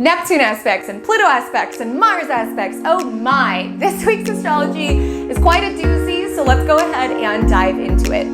Neptune aspects and Pluto aspects and Mars aspects. Oh my, this week's astrology is quite a doozy, so let's go ahead and dive into it.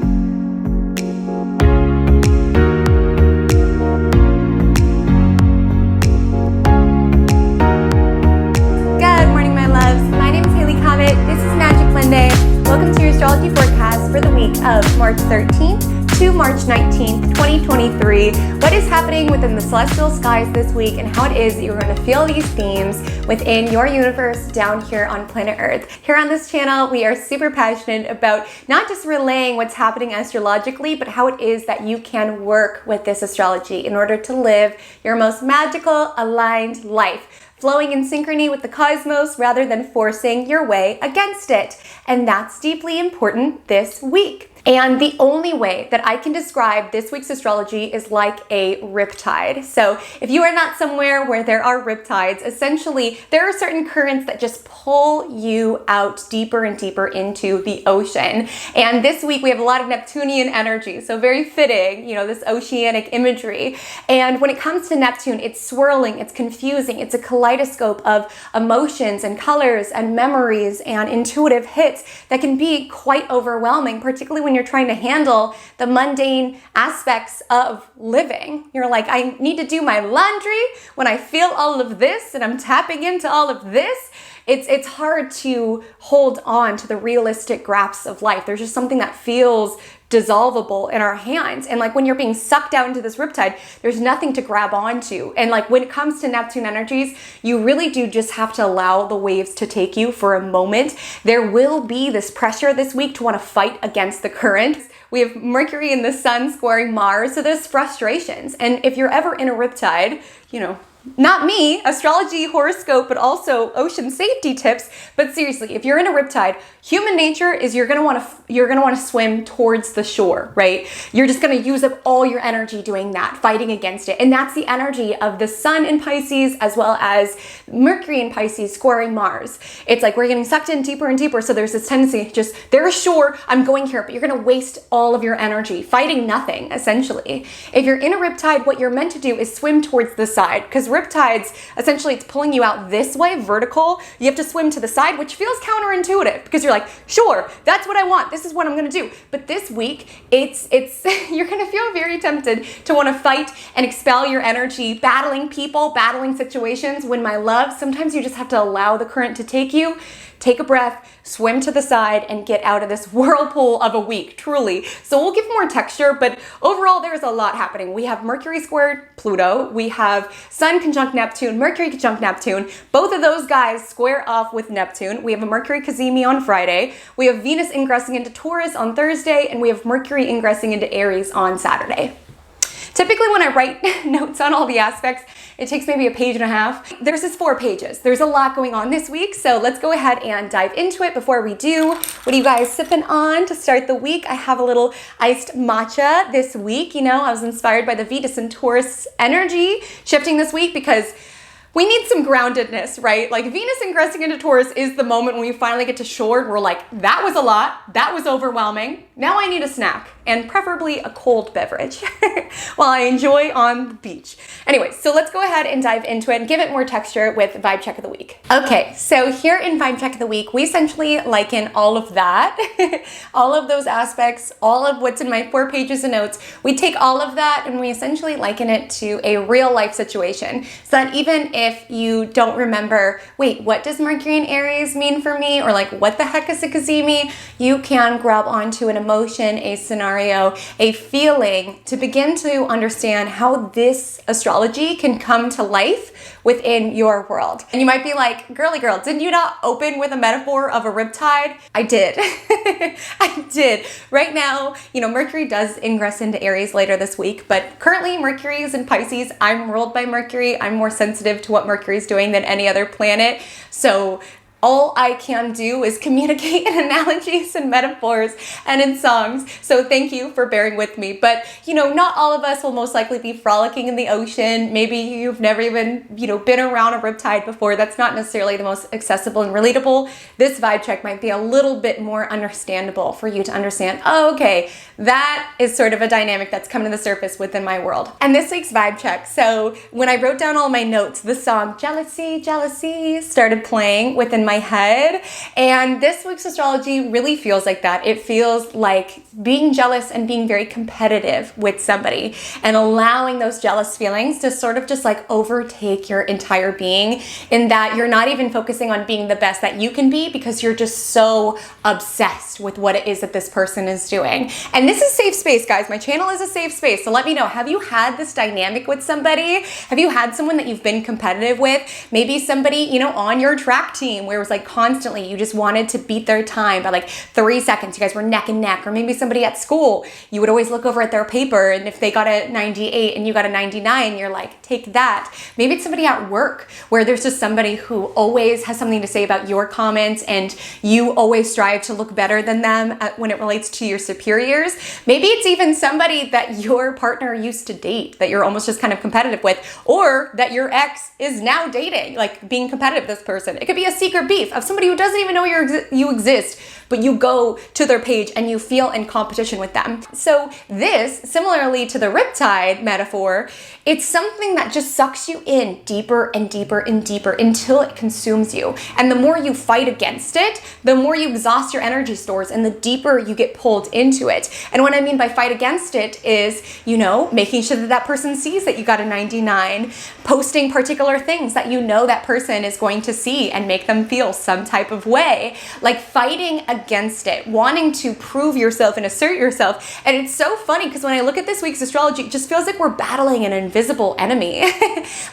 Good morning, my loves. My name is Comet. This is Magic Monday. Welcome to your astrology forecast for the week of March 13th to March 19th, 2023. What is happening within the celestial skies this week and how it is that you're going to feel these themes within your universe down here on planet Earth. Here on this channel, we are super passionate about not just relaying what's happening astrologically, but how it is that you can work with this astrology in order to live your most magical, aligned life, flowing in synchrony with the cosmos rather than forcing your way against it. And that's deeply important this week. And the only way that I can describe this week's astrology is like a riptide. So if you are not somewhere where there are riptides, essentially there are certain currents that just pull you out deeper and deeper into the ocean. And this week we have a lot of Neptunian energy, so very fitting, this oceanic imagery. And when it comes to Neptune, it's swirling, it's confusing, it's a kaleidoscope of emotions and colors and memories and intuitive hits that can be quite overwhelming, particularly when you're trying to handle the mundane aspects of living. You're like, I need to do my laundry when I feel all of this and I'm tapping into all of this. It's hard to hold on to the realistic grasp of life. There's just something that feels dissolvable in our hands. And like when you're being sucked out into this riptide, there's nothing to grab onto. And like when it comes to Neptune energies, you really do just have to allow the waves to take you for a moment. There will be this pressure this week to want to fight against the current. We have Mercury and the Sun squaring Mars, so there's frustrations. And if you're ever in a riptide, not me, astrology, horoscope, but also ocean safety tips. But seriously, if you're in a riptide, human nature is you're gonna want to swim towards the shore, right? You're just gonna use up all your energy doing that, fighting against it. And that's the energy of the Sun in Pisces as well as Mercury in Pisces squaring Mars. It's like we're getting sucked in deeper and deeper. So there's this tendency, just there's a shore, I'm going here, but you're gonna waste all of your energy fighting nothing, essentially. If you're in a riptide, what you're meant to do is swim towards the side, because riptides, essentially it's pulling you out this way, vertical. You have to swim to the side, which feels counterintuitive because you're like, sure, that's what I want. This is what I'm going to do. But this week, it's you're going to feel very tempted to want to fight and expel your energy, battling people, battling situations. When my love, sometimes you just have to allow the current to take you. Take a breath, swim to the side, and get out of this whirlpool of a week, truly. So we'll give more texture, but overall there's a lot happening. We have Mercury squared Pluto, we have Sun conjunct Neptune, Mercury conjunct Neptune. Both of those guys square off with Neptune. We have a Mercury cazimi on Friday, we have Venus ingressing into Taurus on Thursday, and we have Mercury ingressing into Aries on Saturday. Typically when I write notes on all the aspects, it takes maybe a page and a half. There's just 4 pages. There's a lot going on this week, so let's go ahead and dive into it. Before we do, what are you guys sipping on to start the week? I have a little iced matcha this week. I was inspired by the Venus and Taurus energy shifting this week because we need some groundedness, right? Like Venus ingressing into Taurus is the moment when we finally get to shore and we're like, that was a lot, that was overwhelming. Now I need a snack and preferably a cold beverage while I enjoy on the beach. Anyway, so let's go ahead and dive into it and give it more texture with Vibe Check of the Week. Okay, so here in Vibe Check of the Week, we essentially liken all of that, all of those aspects, all of what's in my 4 pages of notes. We take all of that and we essentially liken it to a real life situation. So that even if you don't remember, wait, what does Mercury in Aries mean for me? Or like, what the heck is a cazimi? You can grab onto an emotion, a scenario, a feeling to begin to understand how this astrology can come to life within your world. And you might be like, girly girl, didn't you not open with a metaphor of a riptide? I did. I did. Right now, Mercury does ingress into Aries later this week, but currently Mercury is in Pisces. I'm ruled by Mercury. I'm more sensitive to what Mercury is doing than any other planet. So all I can do is communicate in analogies and metaphors and in songs. So thank you for bearing with me. But, not all of us will most likely be frolicking in the ocean. Maybe you've never even, been around a riptide before. That's not necessarily the most accessible and relatable. This vibe check might be a little bit more understandable for you to understand, oh, okay, that is sort of a dynamic that's come to the surface within my world. And this week's vibe check. So when I wrote down all my notes, the song Jealousy, Jealousy started playing within my head. And this week's astrology really feels like that. It feels like being jealous and being very competitive with somebody and allowing those jealous feelings to sort of just like overtake your entire being, in that you're not even focusing on being the best that you can be because you're just so obsessed with what it is that this person is doing. And this is safe space, guys. My channel is a safe space. So let me know, have you had this dynamic with somebody? Have you had someone that you've been competitive with? Maybe somebody, on your track team where it was like constantly you just wanted to beat their time by like 3 seconds. You guys were neck and neck. Or maybe somebody at school, you would always look over at their paper, and if they got a 98 and you got a 99, you're like, take that. Maybe it's somebody at work where there's just somebody who always has something to say about your comments, and you always strive to look better than them when it relates to your superiors. Maybe it's even somebody that your partner used to date that you're almost just kind of competitive with, or that your ex is now dating, like being competitive with this person. It could be a secret beef of somebody who doesn't even know you exist, but you go to their page and you feel in competition with them. So this, similarly to the riptide metaphor, it's something that just sucks you in deeper and deeper and deeper until it consumes you. And the more you fight against it, the more you exhaust your energy stores and the deeper you get pulled into it. And what I mean by fight against it is, making sure that that person sees that you got a 99, posting particular things that that person is going to see and make them feel some type of way, like fighting against it, wanting to prove yourself and assert yourself. And it's so funny because when I look at this week's astrology, it just feels like we're battling an invisible enemy.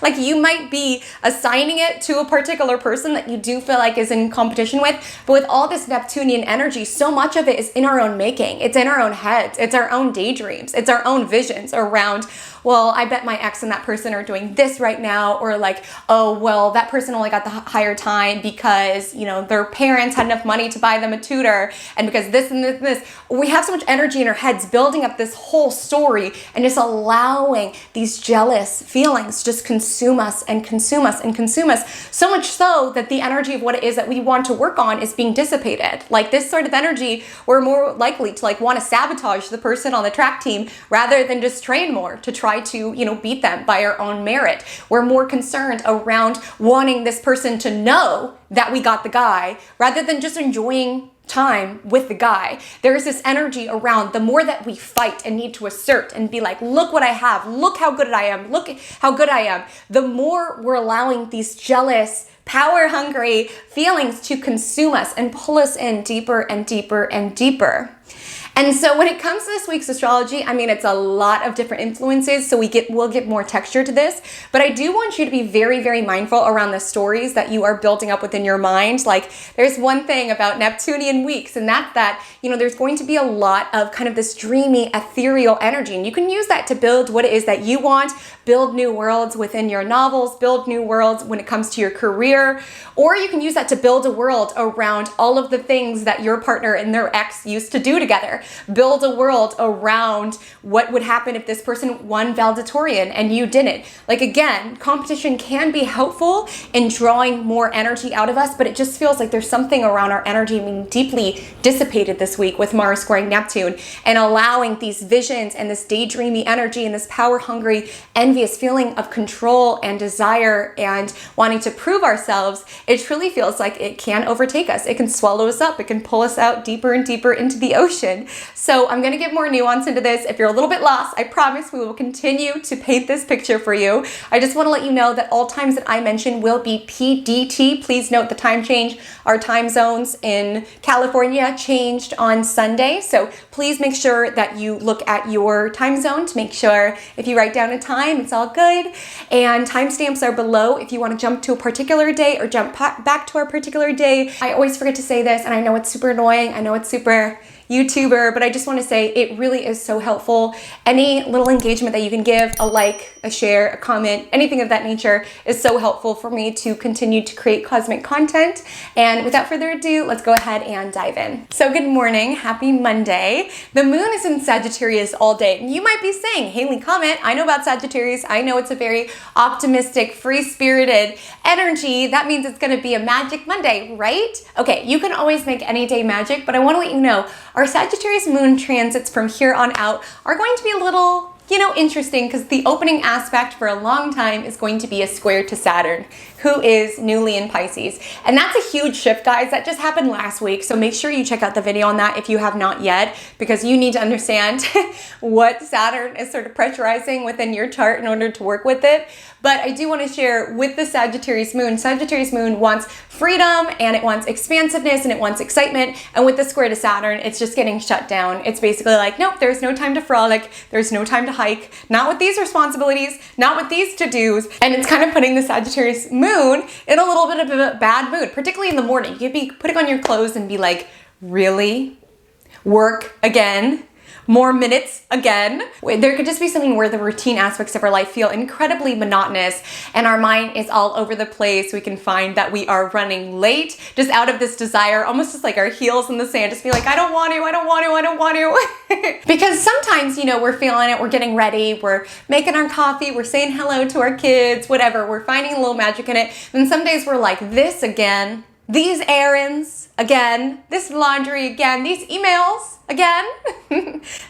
Like you might be assigning it to a particular person that you do feel like is in competition with, but with all this Neptunian energy, so much of it is in our own making. It's in our own heads. It's our own daydreams. It's our own visions around, well, I bet my ex and that person are doing this right now, or like, oh, well, that person only got the higher time because, their parents had enough money to buy them a tutor, and because this and this and this. We have so much energy in our heads building up this whole story and just allowing these jealous feelings just consume us and consume us and consume us, so much so that the energy of what it is that we want to work on is being dissipated. Like this sort of energy, we're more likely to like want to sabotage the person on the track team rather than just train more to try to, beat them by our own merit. We're more concerned around wanting this person to know that we got the guy rather than just enjoying time with the guy. There's this energy around the more that we fight and need to assert and be like, look what I have, look how good I am, look how good I am, the more we're allowing these jealous, power hungry feelings to consume us and pull us in deeper and deeper and deeper. And so when it comes to this week's astrology, it's a lot of different influences, so we'll get more texture to this, but I do want you to be very, very mindful around the stories that you are building up within your mind. Like there's one thing about Neptunian weeks, and that's that, there's going to be a lot of kind of this dreamy, ethereal energy, and you can use that to build what it is that you want, build new worlds within your novels, build new worlds when it comes to your career, or you can use that to build a world around all of the things that your partner and their ex used to do together. Build a world around what would happen if this person won valedictorian and you didn't. Like again, competition can be helpful in drawing more energy out of us, but it just feels like there's something around our energy being deeply dissipated this week with Mars squaring Neptune and allowing these visions and this daydreamy energy and this power hungry, envious feeling of control and desire and wanting to prove ourselves. It truly feels like it can overtake us. It can swallow us up. It can pull us out deeper and deeper into the ocean. So I'm going to give more nuance into this. If you're a little bit lost, I promise we will continue to paint this picture for you. I just want to let you know that all times that I mention will be PDT. Please note the time change. Our time zones in California changed on Sunday. So please make sure that you look at your time zone to make sure if you write down a time, it's all good. And timestamps are below if you want to jump to a particular day or jump back to a particular day. I always forget to say this, and I know it's super annoying. I know it's super YouTuber, but I just want to say it really is so helpful. Any little engagement that you can give, a like, a share, a comment, anything of that nature is so helpful for me to continue to create cosmic content. And without further ado, let's go ahead and dive in. So good morning, happy Monday. The moon is in Sagittarius all day. You might be saying, Haley, Comet, I know about Sagittarius. I know it's a very optimistic, free-spirited energy. That means it's going to be a magic Monday, right? Okay, you can always make any day magic, but I want to let you know our Sagittarius moon transits from here on out are going to be a little, interesting, because the opening aspect for a long time is going to be a square to Saturn, who is newly in Pisces. And that's a huge shift, guys. That just happened last week. So make sure you check out the video on that if you have not yet, because you need to understand what Saturn is sort of pressurizing within your chart in order to work with it. But I do want to share with the Sagittarius moon wants freedom, and it wants expansiveness, and it wants excitement. And with the square to Saturn, it's just getting shut down. It's basically like, nope, there's no time to frolic. There's no time to hike. Not with these responsibilities, not with these to-dos. And it's kind of putting the Sagittarius moon in a little bit of a bad mood, particularly in the morning. You'd be putting on your clothes and be like, really? Work again? More minutes again? There could just be something where the routine aspects of our life feel incredibly monotonous and our mind is all over the place. We can find that we are running late just out of this desire, almost just like our heels in the sand, just be like, I don't want to, I don't want to, I don't want to. Because sometimes, we're feeling it, we're getting ready, we're making our coffee, we're saying hello to our kids, whatever, we're finding a little magic in it. Then some days we're like, this again, these errands again, this laundry again, these emails again.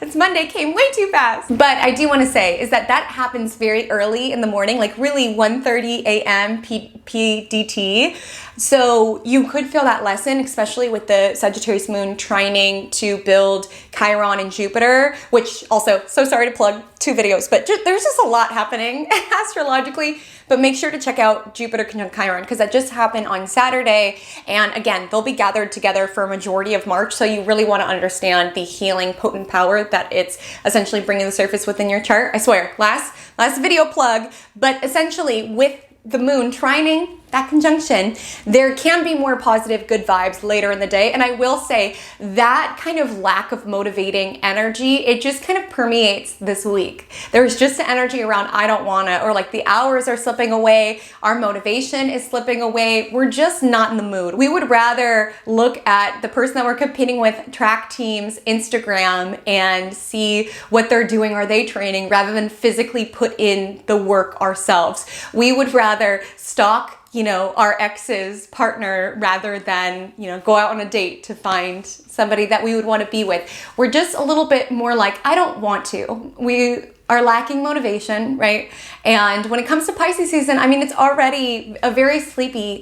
It's Monday, came way too fast. But I do want to say is that happens very early in the morning, like really 1:30 a.m. PDT. So you could feel that lesson, especially with the Sagittarius moon trining to build Chiron and Jupiter, which also, so sorry to plug 2 videos, but there's just a lot happening astrologically. But make sure to check out Jupiter conjunct Chiron, because that just happened on Saturday. And again, they'll be gathered together for a majority of March. So you really want to understand the healing potent power that it's essentially bringing to the surface within your chart. I swear, last video plug, but essentially with the moon trining that conjunction, there can be more positive, good vibes later in the day. And I will say that kind of lack of motivating energy, it just kind of permeates this week. There's just the energy around, I don't wanna, or like the hours are slipping away, our motivation is slipping away. We're just not in the mood. We would rather look at the person that we're competing with, track teams, Instagram, and see what they're doing. Are they training, rather than physically put in the work ourselves? We would rather stalk our ex's partner rather than, go out on a date to find somebody that we would want to be with. We're just a little bit more like, I don't want to. We are lacking motivation, right? And when it comes to Pisces season, it's already a very sleepy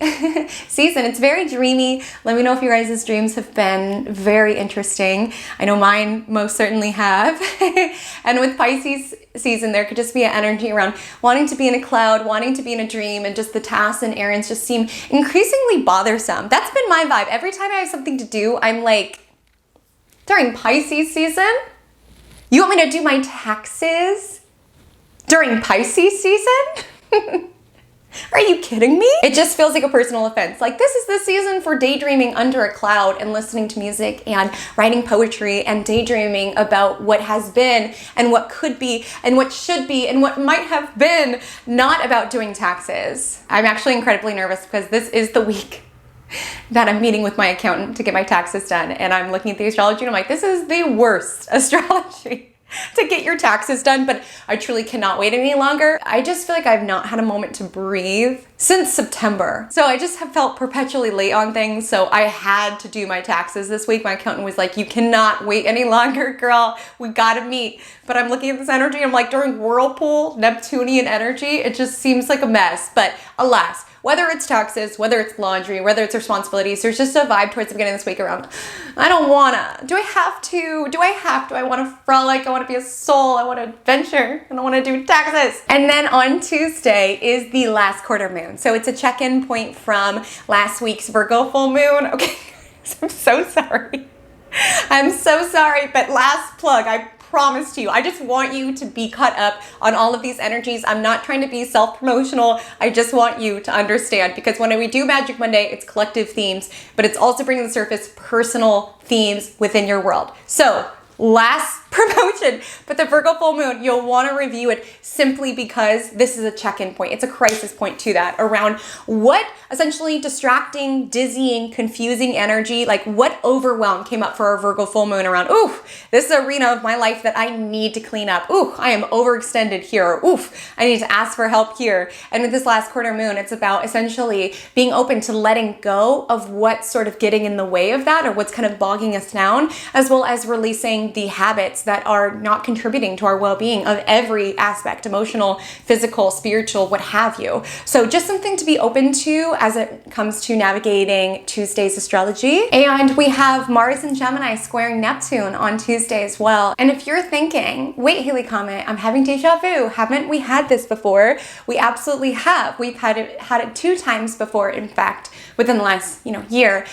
season. It's very dreamy. Let me know if your guys' dreams have been very interesting. I know mine most certainly have. And with Pisces season, there could just be an energy around wanting to be in a cloud, wanting to be in a dream, and just the tasks and errands just seem increasingly bothersome. That's been my vibe. Every time I have something to do, I'm like, during Pisces season? You want me to do my taxes during Pisces season? Are you kidding me? It just feels like a personal offense. Like, this is the season for daydreaming under a cloud and listening to music and writing poetry and daydreaming about what has been and what could be and what should be and what might have been, not about doing taxes. I'm actually incredibly nervous because this is the week that I'm meeting with my accountant to get my taxes done. And I'm looking at the astrology and I'm like, this is the worst astrology to get your taxes done, but I truly cannot wait any longer. I just feel like I've not had a moment to breathe since September. So I just have felt perpetually late on things. So I had to do my taxes this week. My accountant was like, you cannot wait any longer, girl. We gotta meet. But I'm looking at this energy. I'm like, during whirlpool, Neptunian energy, it just seems like a mess. But alas, whether it's taxes, whether it's laundry, whether it's responsibilities, there's just a vibe towards the beginning of this week around, I don't wanna. Do I have to? Do I wanna frolic? I wanna be a soul. I wanna adventure. I don't wanna do taxes. And then on Tuesday is the last quarter moon. So it's a check-in point from last week's Virgo full moon. Okay, I'm so sorry. I'm so sorry, but last plug, I promise to you. I just want you to be caught up on all of these energies. I'm not trying to be self-promotional. I just want you to understand, because when we do Magic Monday, it's collective themes, but it's also bringing to the surface personal themes within your world. So last promotion, but the Virgo full moon, you'll want to review it simply because this is a check-in point. It's a crisis point to that around what essentially distracting, dizzying, confusing energy, like what overwhelm came up for our Virgo full moon around, ooh, this is an arena of my life that I need to clean up. Ooh, I am overextended here. Oof, I need to ask for help here. And with this last quarter moon, it's about essentially being open to letting go of what's sort of getting in the way of that, or what's kind of bogging us down, as well as releasing the habits that are not contributing to our well-being of every aspect, emotional, physical, spiritual, what have you. So just something to be open to as it comes to navigating Tuesday's astrology. And we have Mars and Gemini squaring Neptune on Tuesday as well. And if you're thinking, wait, Haley Comet, I'm having deja vu. Haven't we had this before? We absolutely have. We've had it 2 times before, in fact, within the last, year.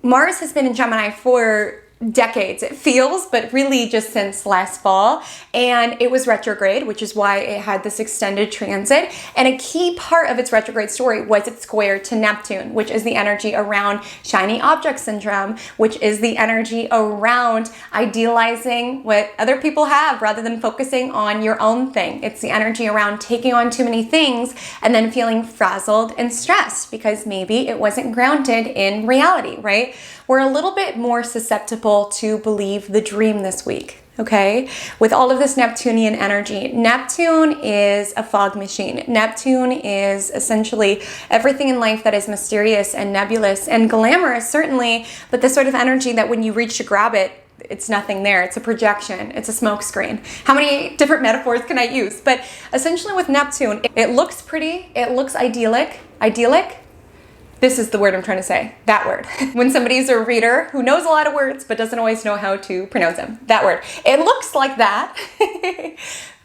Mars has been in Gemini for decades, it feels, but really just since last fall. And it was retrograde, which is why it had this extended transit. And a key part of its retrograde story was its square to Neptune, which is the energy around shiny object syndrome, which is the energy around idealizing what other people have rather than focusing on your own thing. It's the energy around taking on too many things and then feeling frazzled and stressed because maybe it wasn't grounded in reality, right? We're a little bit more susceptible to believe the dream this week, okay? With all of this Neptunian energy, Neptune is a fog machine. Neptune is essentially everything in life that is mysterious and nebulous and glamorous, certainly, but the sort of energy that when you reach to grab it, it's nothing there. It's a projection. It's a smoke screen. How many different metaphors can I use? But essentially with Neptune, it looks pretty. It looks idyllic. Idyllic? This is the word I'm trying to say. That word. When somebody's a reader who knows a lot of words but doesn't always know how to pronounce them. That word. It looks like that.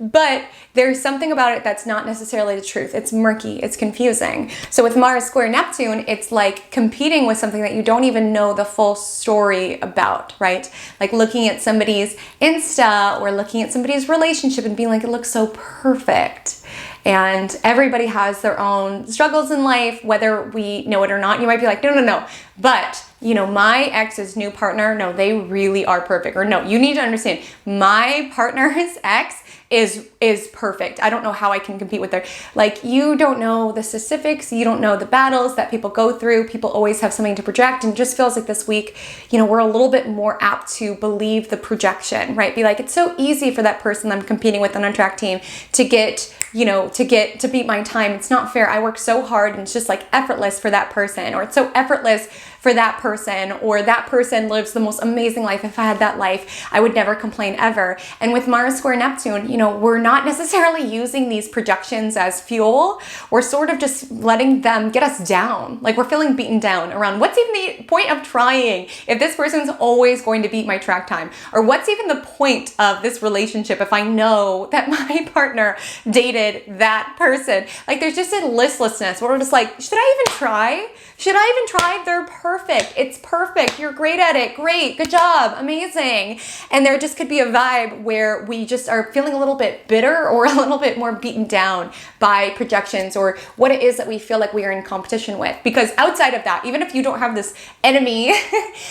But there's something about it that's not necessarily the truth. It's murky. It's confusing. So with Mars square Neptune, it's like competing with something that you don't even know the full story about, right? Like looking at somebody's Insta or looking at somebody's relationship and being like, it looks so perfect. And everybody has their own struggles in life, whether we know it or not. You might be like, no. But, my ex's new partner, no, they really are perfect. Or no, you need to understand, my partner's ex is perfect. I don't know how I can compete with her. Like, you don't know the specifics. You don't know the battles that people go through. People always have something to project. And it just feels like this week, we're a little bit more apt to believe the projection, right? Be like, it's so easy for that person I'm competing with on a track team to get, to beat my time. It's not fair. I work so hard and it's just like effortless for that person, or it's so effortless for that person, or that person lives the most amazing life. If I had that life, I would never complain ever. And with Mars square Neptune, we're not necessarily using these projections as fuel. We're sort of just letting them get us down. Like we're feeling beaten down around what's even the point of trying if this person's always going to beat my track time? Or what's even the point of this relationship if I know that my partner dated that person? Like there's just a listlessness where we're just like, should I even try? Should I even try? They're perfect. It's perfect. You're great at it. Great. Good job. Amazing. And there just could be a vibe where we just are feeling a little bit bitter or a little bit more beaten down by projections or what it is that we feel like we are in competition with. Because outside of that, even if you don't have this enemy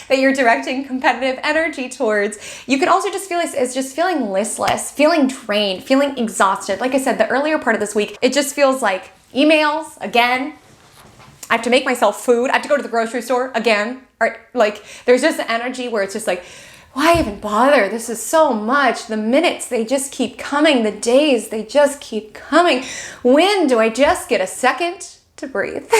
that you're directing competitive energy towards, you could also just feel as just feeling listless, feeling drained, feeling exhausted. Like I said, the earlier part of this week, it just feels like emails again. I have to make myself food. I have to go to the grocery store again. Or like there's just an energy where it's just like, why even bother? This is so much. The minutes, they just keep coming. The days, they just keep coming. When do I just get a second to breathe?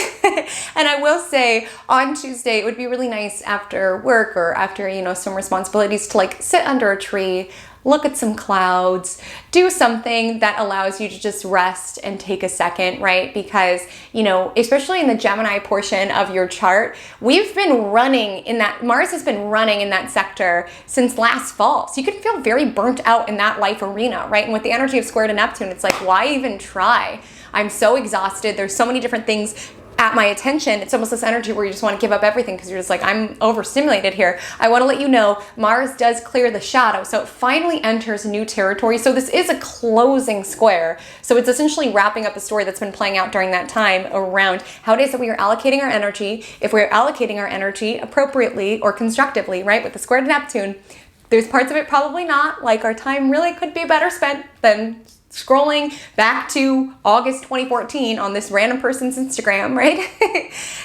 And I will say on Tuesday, it would be really nice after work or after, some responsibilities to like sit under a tree, look at some clouds, do something that allows you to just rest and take a second, right? Because, especially in the Gemini portion of your chart, we've been running in that, Mars has been running in that sector since last fall. So you can feel very burnt out in that life arena, right? And with the energy of square to Neptune, it's like, why even try? I'm so exhausted. There's so many different things at my attention. It's almost this energy where you just want to give up everything because you're just like, I'm overstimulated here. I want to let you know Mars does clear the shadow. So it finally enters new territory. So this is a closing square. So it's essentially wrapping up a story that's been playing out during that time around how it is that we are allocating our energy. If we're allocating our energy appropriately or constructively, right, with the square to Neptune, there's parts of it probably not. Like our time really could be better spent than scrolling back to August 2014 on this random person's Instagram, right?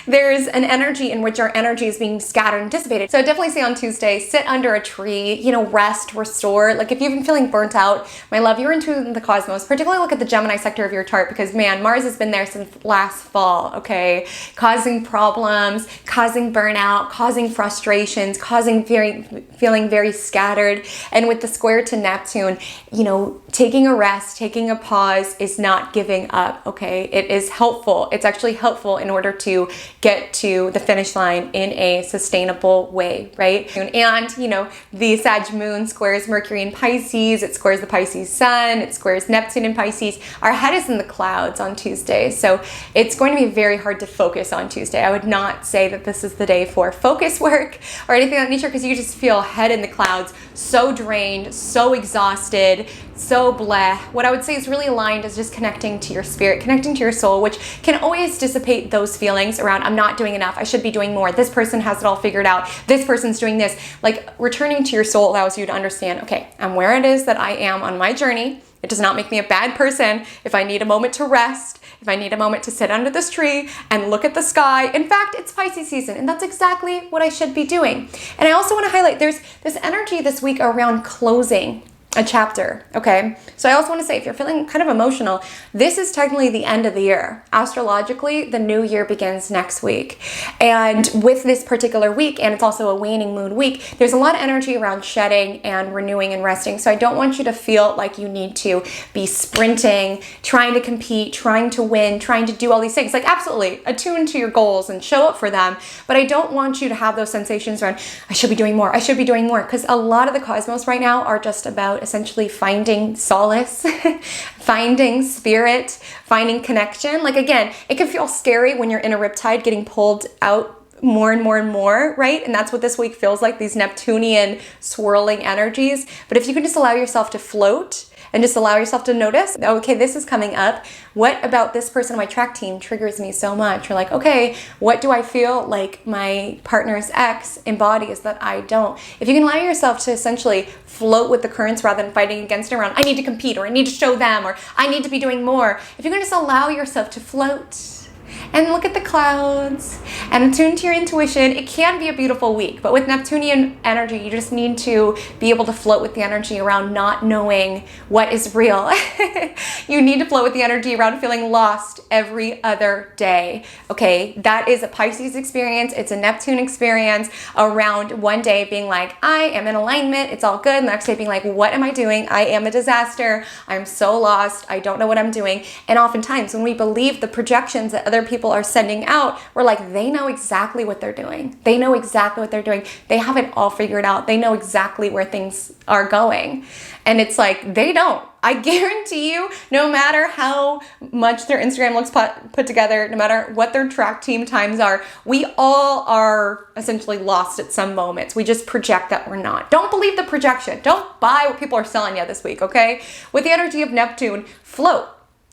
There's an energy in which our energy is being scattered and dissipated. So I definitely say on Tuesday, sit under a tree, you know, rest, restore. Like if you've been feeling burnt out, my love, you're into the cosmos. Particularly look at the Gemini sector of your chart because man, Mars has been there since last fall, okay? Causing problems, causing burnout, causing frustrations, causing feeling very scattered. And with the square to Neptune, you know, taking a rest, taking a pause is not giving up, okay? It is helpful. It's actually helpful in order to get to the finish line in a sustainable way, right? And, you know, the Sag moon squares Mercury in Pisces. It squares the Pisces sun. It squares Neptune in Pisces. Our head is in the clouds on Tuesday. So it's going to be very hard to focus on Tuesday. I would not say that this is the day for focus work or anything of that nature because you just feel head in the clouds, so drained, so exhausted, so bleh. What I would say is really aligned is just connecting to your spirit, connecting to your soul, which can always dissipate those feelings around I'm not doing enough, I should be doing more, this person has it all figured out, this person's doing this. Like returning to your soul allows you to understand, okay, I'm where it is that I am on my journey. It does not make me a bad person if I need a moment to rest, if I need a moment to sit under this tree and look at the sky. In fact, it's Pisces season, and that's exactly what I should be doing. And I also want to highlight there's this energy this week around closing a chapter, okay? So I also want to say, if you're feeling kind of emotional, this is technically the end of the year. Astrologically, the new year begins next week. And with this particular week, and it's also a waning moon week, there's a lot of energy around shedding and renewing and resting. So I don't want you to feel like you need to be sprinting, trying to compete, trying to win, trying to do all these things. Like absolutely, attune to your goals and show up for them. But I don't want you to have those sensations around, I should be doing more, I should be doing more. Because a lot of the cosmos right now are just about essentially finding solace, finding spirit, finding connection. Like again, it can feel scary when you're in a riptide getting pulled out more and more and more, right? And that's what this week feels like, these Neptunian swirling energies. But if you can just allow yourself to float and just allow yourself to notice, okay, this is coming up. What about this person on my track team triggers me so much? Or like, okay, what do I feel like my partner's ex embodies that I don't? If you can allow yourself to essentially float with the currents rather than fighting against it around, I need to compete, or I need to show them, or I need to be doing more. If you can just allow yourself to float and look at the clouds and attune to your intuition, it can be a beautiful week. But with Neptunian energy, you just need to be able to float with the energy around not knowing what is real. You need to float with the energy around feeling lost every other day. Okay, that is a Pisces experience. It's a Neptune experience around one day being like, I am in alignment, it's all good. And the next day being like, what am I doing? I am a disaster. I'm so lost. I don't know what I'm doing. And oftentimes when we believe the projections that other people are sending out, we're like, they know exactly what they're doing. They know exactly what they're doing. They have it all figured out. They know exactly where things are going. And it's like, they don't. I guarantee you, no matter how much their Instagram looks put together, no matter what their track team times are, we all are essentially lost at some moments. We just project that we're not. Don't believe the projection. Don't buy what people are selling you this week, okay? With the energy of Neptune, float.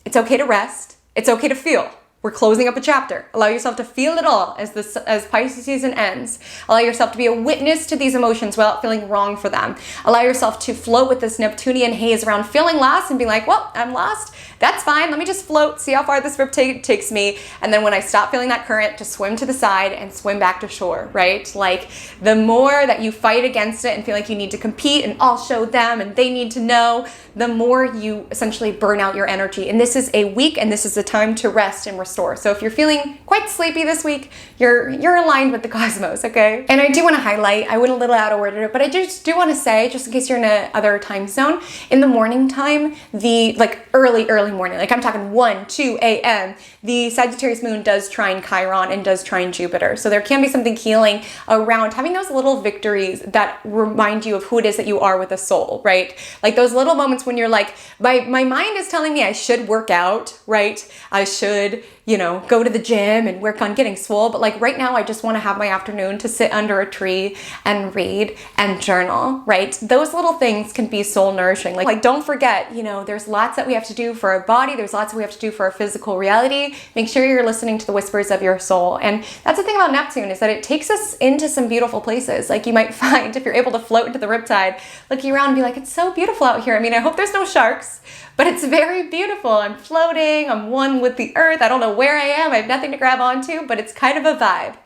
It's okay to rest. It's okay to feel. We're closing up a chapter. Allow yourself to feel it all as Pisces season ends. Allow yourself to be a witness to these emotions without feeling wrong for them. Allow yourself to float with this Neptunian haze around feeling lost and being like, well, I'm lost. That's fine. Let me just float, see how far this rip takes me. And then when I stop feeling that current, just swim to the side and swim back to shore, right? Like the more that you fight against it and feel like you need to compete and I'll show them and they need to know, the more you essentially burn out your energy. And this is a week and this is a time to rest and restore restore. So if you're feeling quite sleepy this week, you're aligned with the cosmos, okay? And I do want to highlight, I went a little out of order, but I just do want to say, just in case you're in another time zone, in the morning time, the early morning, like I'm talking 1, 2 a.m., the Sagittarius moon does trine Chiron and does trine Jupiter. So there can be something healing around having those little victories that remind you of who it is that you are with a soul, right? Like those little moments when you're like, my mind is telling me I should work out, right? I should, go to the gym and work on getting swole. But like right now, I just want to have my afternoon to sit under a tree and read and journal, right? Those little things can be soul nourishing. Like don't forget, there's lots that we have to do for our body. There's lots that we have to do for our physical reality. Make sure you're listening to the whispers of your soul. And that's the thing about Neptune, is that it takes us into some beautiful places. Like you might find, if you're able to float into the riptide, looking around and be like, it's so beautiful out here. I mean, I hope there's no sharks, but it's very beautiful. I'm floating, I'm one with the earth. I don't know where I am. I have nothing to grab onto, but it's kind of a vibe.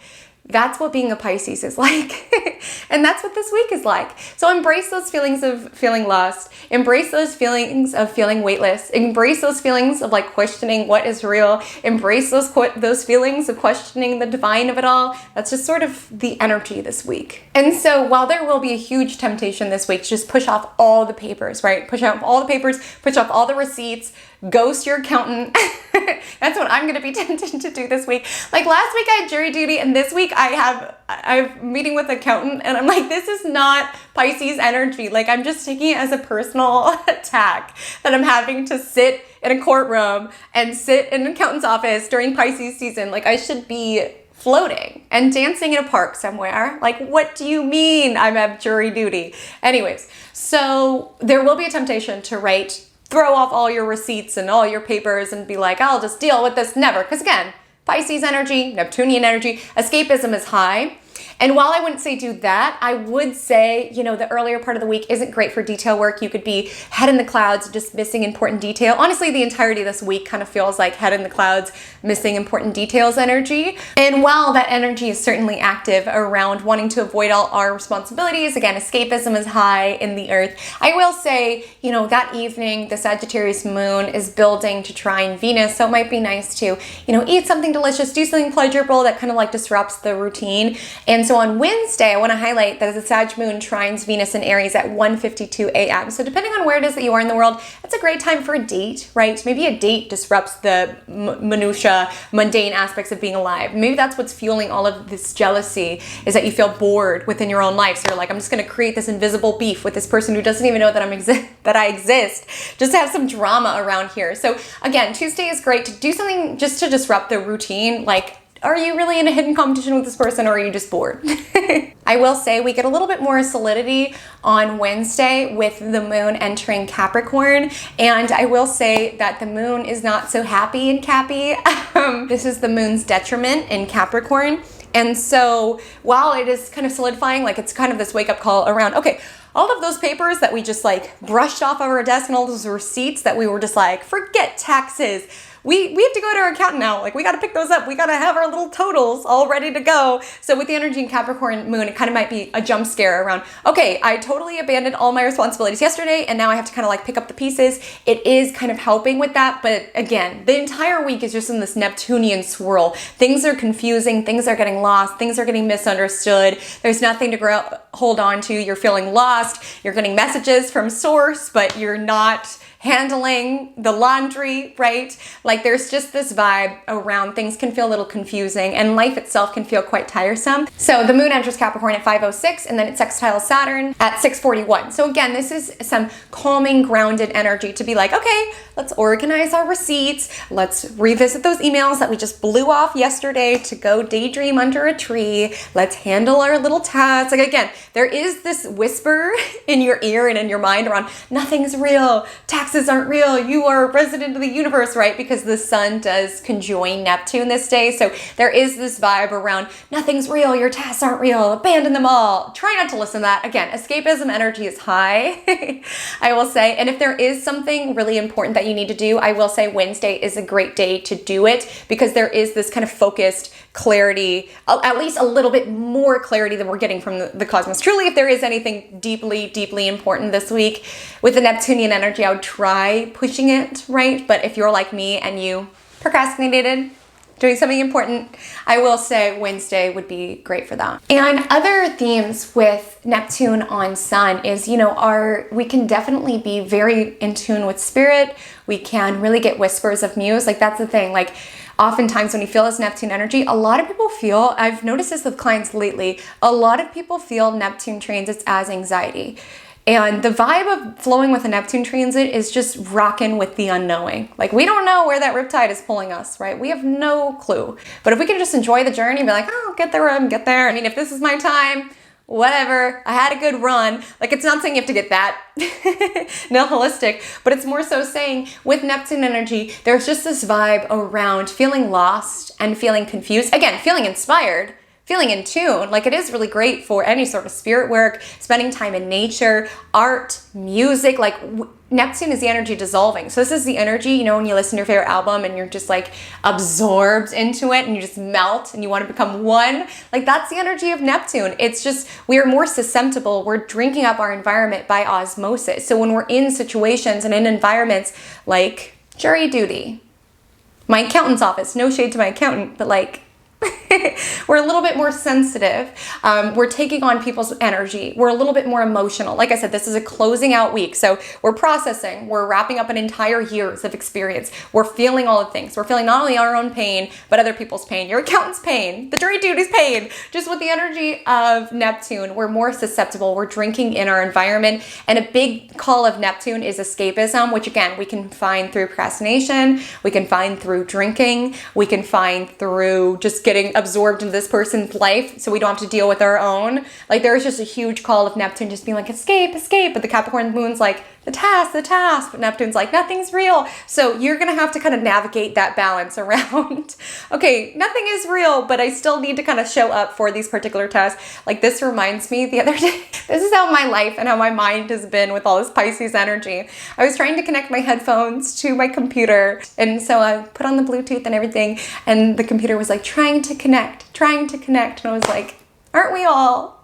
That's what being a Pisces is like. And that's what this week is like. So embrace those feelings of feeling lost. Embrace those feelings of feeling weightless. Embrace those feelings of questioning what is real. Embrace those feelings of questioning the divine of it all. That's just sort of the energy this week. And so while there will be a huge temptation this week to just push off all the papers, right? Push off all the papers, push off all the receipts, ghost your accountant. That's what I'm going to be tempted to do this week. Like last week I had jury duty, and this week I'm meeting with an accountant, and I'm like, this is not Pisces energy. Like I'm just taking it as a personal attack that I'm having to sit in a courtroom and sit in an accountant's office during Pisces season. Like I should be floating and dancing in a park somewhere. Like, what do you mean I'm at jury duty? Anyways, so there will be a temptation to throw off all your receipts and all your papers and be like, I'll just deal with this. Never. Because again, Pisces energy, Neptunian energy, escapism is high. And while I wouldn't say do that, I would say, the earlier part of the week isn't great for detail work. You could be head in the clouds, just missing important detail. Honestly, the entirety of this week kind of feels like head in the clouds, missing important details energy. And while that energy is certainly active around wanting to avoid all our responsibilities, again, escapism is high in the earth. I will say, that evening, the Sagittarius moon is building to trine Venus. So it might be nice to, eat something delicious, do something pleasurable that kind of disrupts the routine. And so on Wednesday, I want to highlight that the Sag moon trines Venus in Aries at 1:52 a.m. So depending on where it is that you are in the world, that's a great time for a date, right? Maybe a date disrupts the minutia, mundane aspects of being alive. Maybe that's what's fueling all of this jealousy, is that you feel bored within your own life. So you're like, I'm just going to create this invisible beef with this person who doesn't even know that I exist, just to have some drama around here. So again, Tuesday is great to do something just to disrupt the routine. Are you really in a hidden competition with this person, or are you just bored? I will say we get a little bit more solidity on Wednesday with the moon entering Capricorn. And I will say that the moon is not so happy in Cappy. This is the moon's detriment in Capricorn. And so while it is kind of solidifying, it's kind of this wake up call around, okay, all of those papers that we just brushed off of our desk and all those receipts that we were just forget taxes. We have to go to our accountant now. We got to pick those up. We got to have our little totals all ready to go. So with the energy in Capricorn moon, it kind of might be a jump scare around, okay, I totally abandoned all my responsibilities yesterday, and now I have to kind of pick up the pieces. It is kind of helping with that. But again, the entire week is just in this Neptunian swirl. Things are confusing. Things are getting lost. Things are getting misunderstood. There's nothing to hold on to. You're feeling lost. You're getting messages from source, but you're not handling the laundry, right? There's just this vibe around things can feel a little confusing, and life itself can feel quite tiresome. So the moon enters Capricorn at 5:06, and then it sextiles Saturn at 6:41. So again, this is some calming, grounded energy to be okay, let's organize our receipts. Let's revisit those emails that we just blew off yesterday to go daydream under a tree. Let's handle our little tasks. Again, there is this whisper in your ear and in your mind around nothing's real. Taxes aren't real. You are a resident of the universe, right? Because the sun does conjoin Neptune this day. So there is this vibe around nothing's real. Your tasks aren't real. Abandon them all. Try not to listen to that. Again, escapism energy is high, I will say. And if there is something really important that you need to do, I will say Wednesday is a great day to do it, because there is this kind of focused clarity, at least a little bit more clarity than we're getting from the cosmos. Truly, if there is anything deeply, deeply important this week with the Neptunian energy, I would try pushing it, right? But if you're like me and you procrastinated, doing something important, I will say Wednesday would be great for that. And other themes with Neptune on Sun is, we can definitely be very in tune with spirit. We can really get whispers of muse. Like, that's the thing. Like, oftentimes when you feel this Neptune energy, a lot of people feel, I've noticed this with clients lately, a lot of people feel Neptune transits as anxiety. And the vibe of flowing with a Neptune transit is just rocking with the unknowing. Like, we don't know where that riptide is pulling us, right? We have no clue. But if we can just enjoy the journey and be like, oh, I'll get there when I get there. I mean, if this is my time, whatever, I had a good run. Like, it's not saying you have to get that nihilistic, but it's more so saying with Neptune energy, there's just this vibe around feeling lost and feeling confused. Again, feeling inspired, feeling in tune. Like, it is really great for any sort of spirit work, spending time in nature, art, music. Like, Neptune is the energy dissolving. So this is the energy, when you listen to your favorite album and you're just like absorbed into it and you just melt and you want to become one. Like, that's the energy of Neptune. It's just, we are more susceptible. We're drinking up our environment by osmosis. So when we're in situations and in environments like jury duty, my accountant's office, no shade to my accountant, but like, we're a little bit more sensitive. We're taking on people's energy. We're a little bit more emotional. Like I said, this is a closing out week. So we're processing. We're wrapping up an entire years of experience. We're feeling all the things. We're feeling not only our own pain, but other people's pain. Your accountant's pain. The jury duty's pain. Just with the energy of Neptune, we're more susceptible. We're drinking in our environment. And a big call of Neptune is escapism, which again, we can find through procrastination. We can find through drinking. We can find through just getting absorbed into this person's life so we don't have to deal with our own. Like, there's just a huge call of Neptune just being like, escape, escape. But the Capricorn moon's like, the task. But Neptune's like, nothing's real. So you're going to have to kind of navigate that balance around, okay, nothing is real, but I still need to kind of show up for these particular tasks. Like, this reminds me the other day, this is how my life and how my mind has been with all this Pisces energy. I was trying to connect my headphones to my computer. And so I put on the Bluetooth and everything. And the computer was like, trying to connect. And I was like, aren't we all?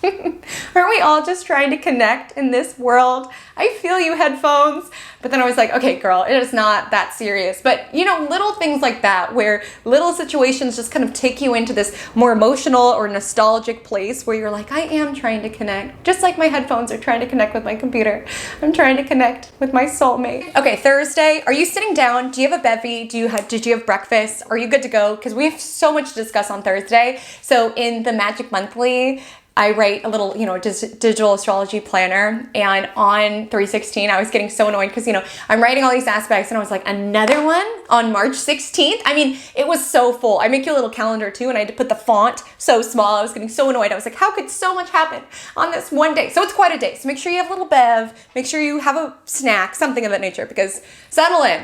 Aren't we all just trying to connect in this world? I feel you, headphones. But then I was like, okay, girl, it is not that serious. But little things like that, where little situations just kind of take you into this more emotional or nostalgic place where you're like, I am trying to connect. Just like my headphones are trying to connect with my computer. I'm trying to connect with my soulmate. Okay, Thursday, are you sitting down? Do you have a bevy? Did you have breakfast? Are you good to go? Because we have so much to discuss on Thursday. So in the Magic Monthly, I write a little, digital astrology planner, and on 3/16, I was getting so annoyed because, I'm writing all these aspects and I was like, another one on March 16th? I mean, it was so full. I make you a little calendar too, and I had to put the font so small. I was getting so annoyed. I was like, how could so much happen on this one day? So it's quite a day. So make sure you have a little bev, make sure you have a snack, something of that nature, because settle in,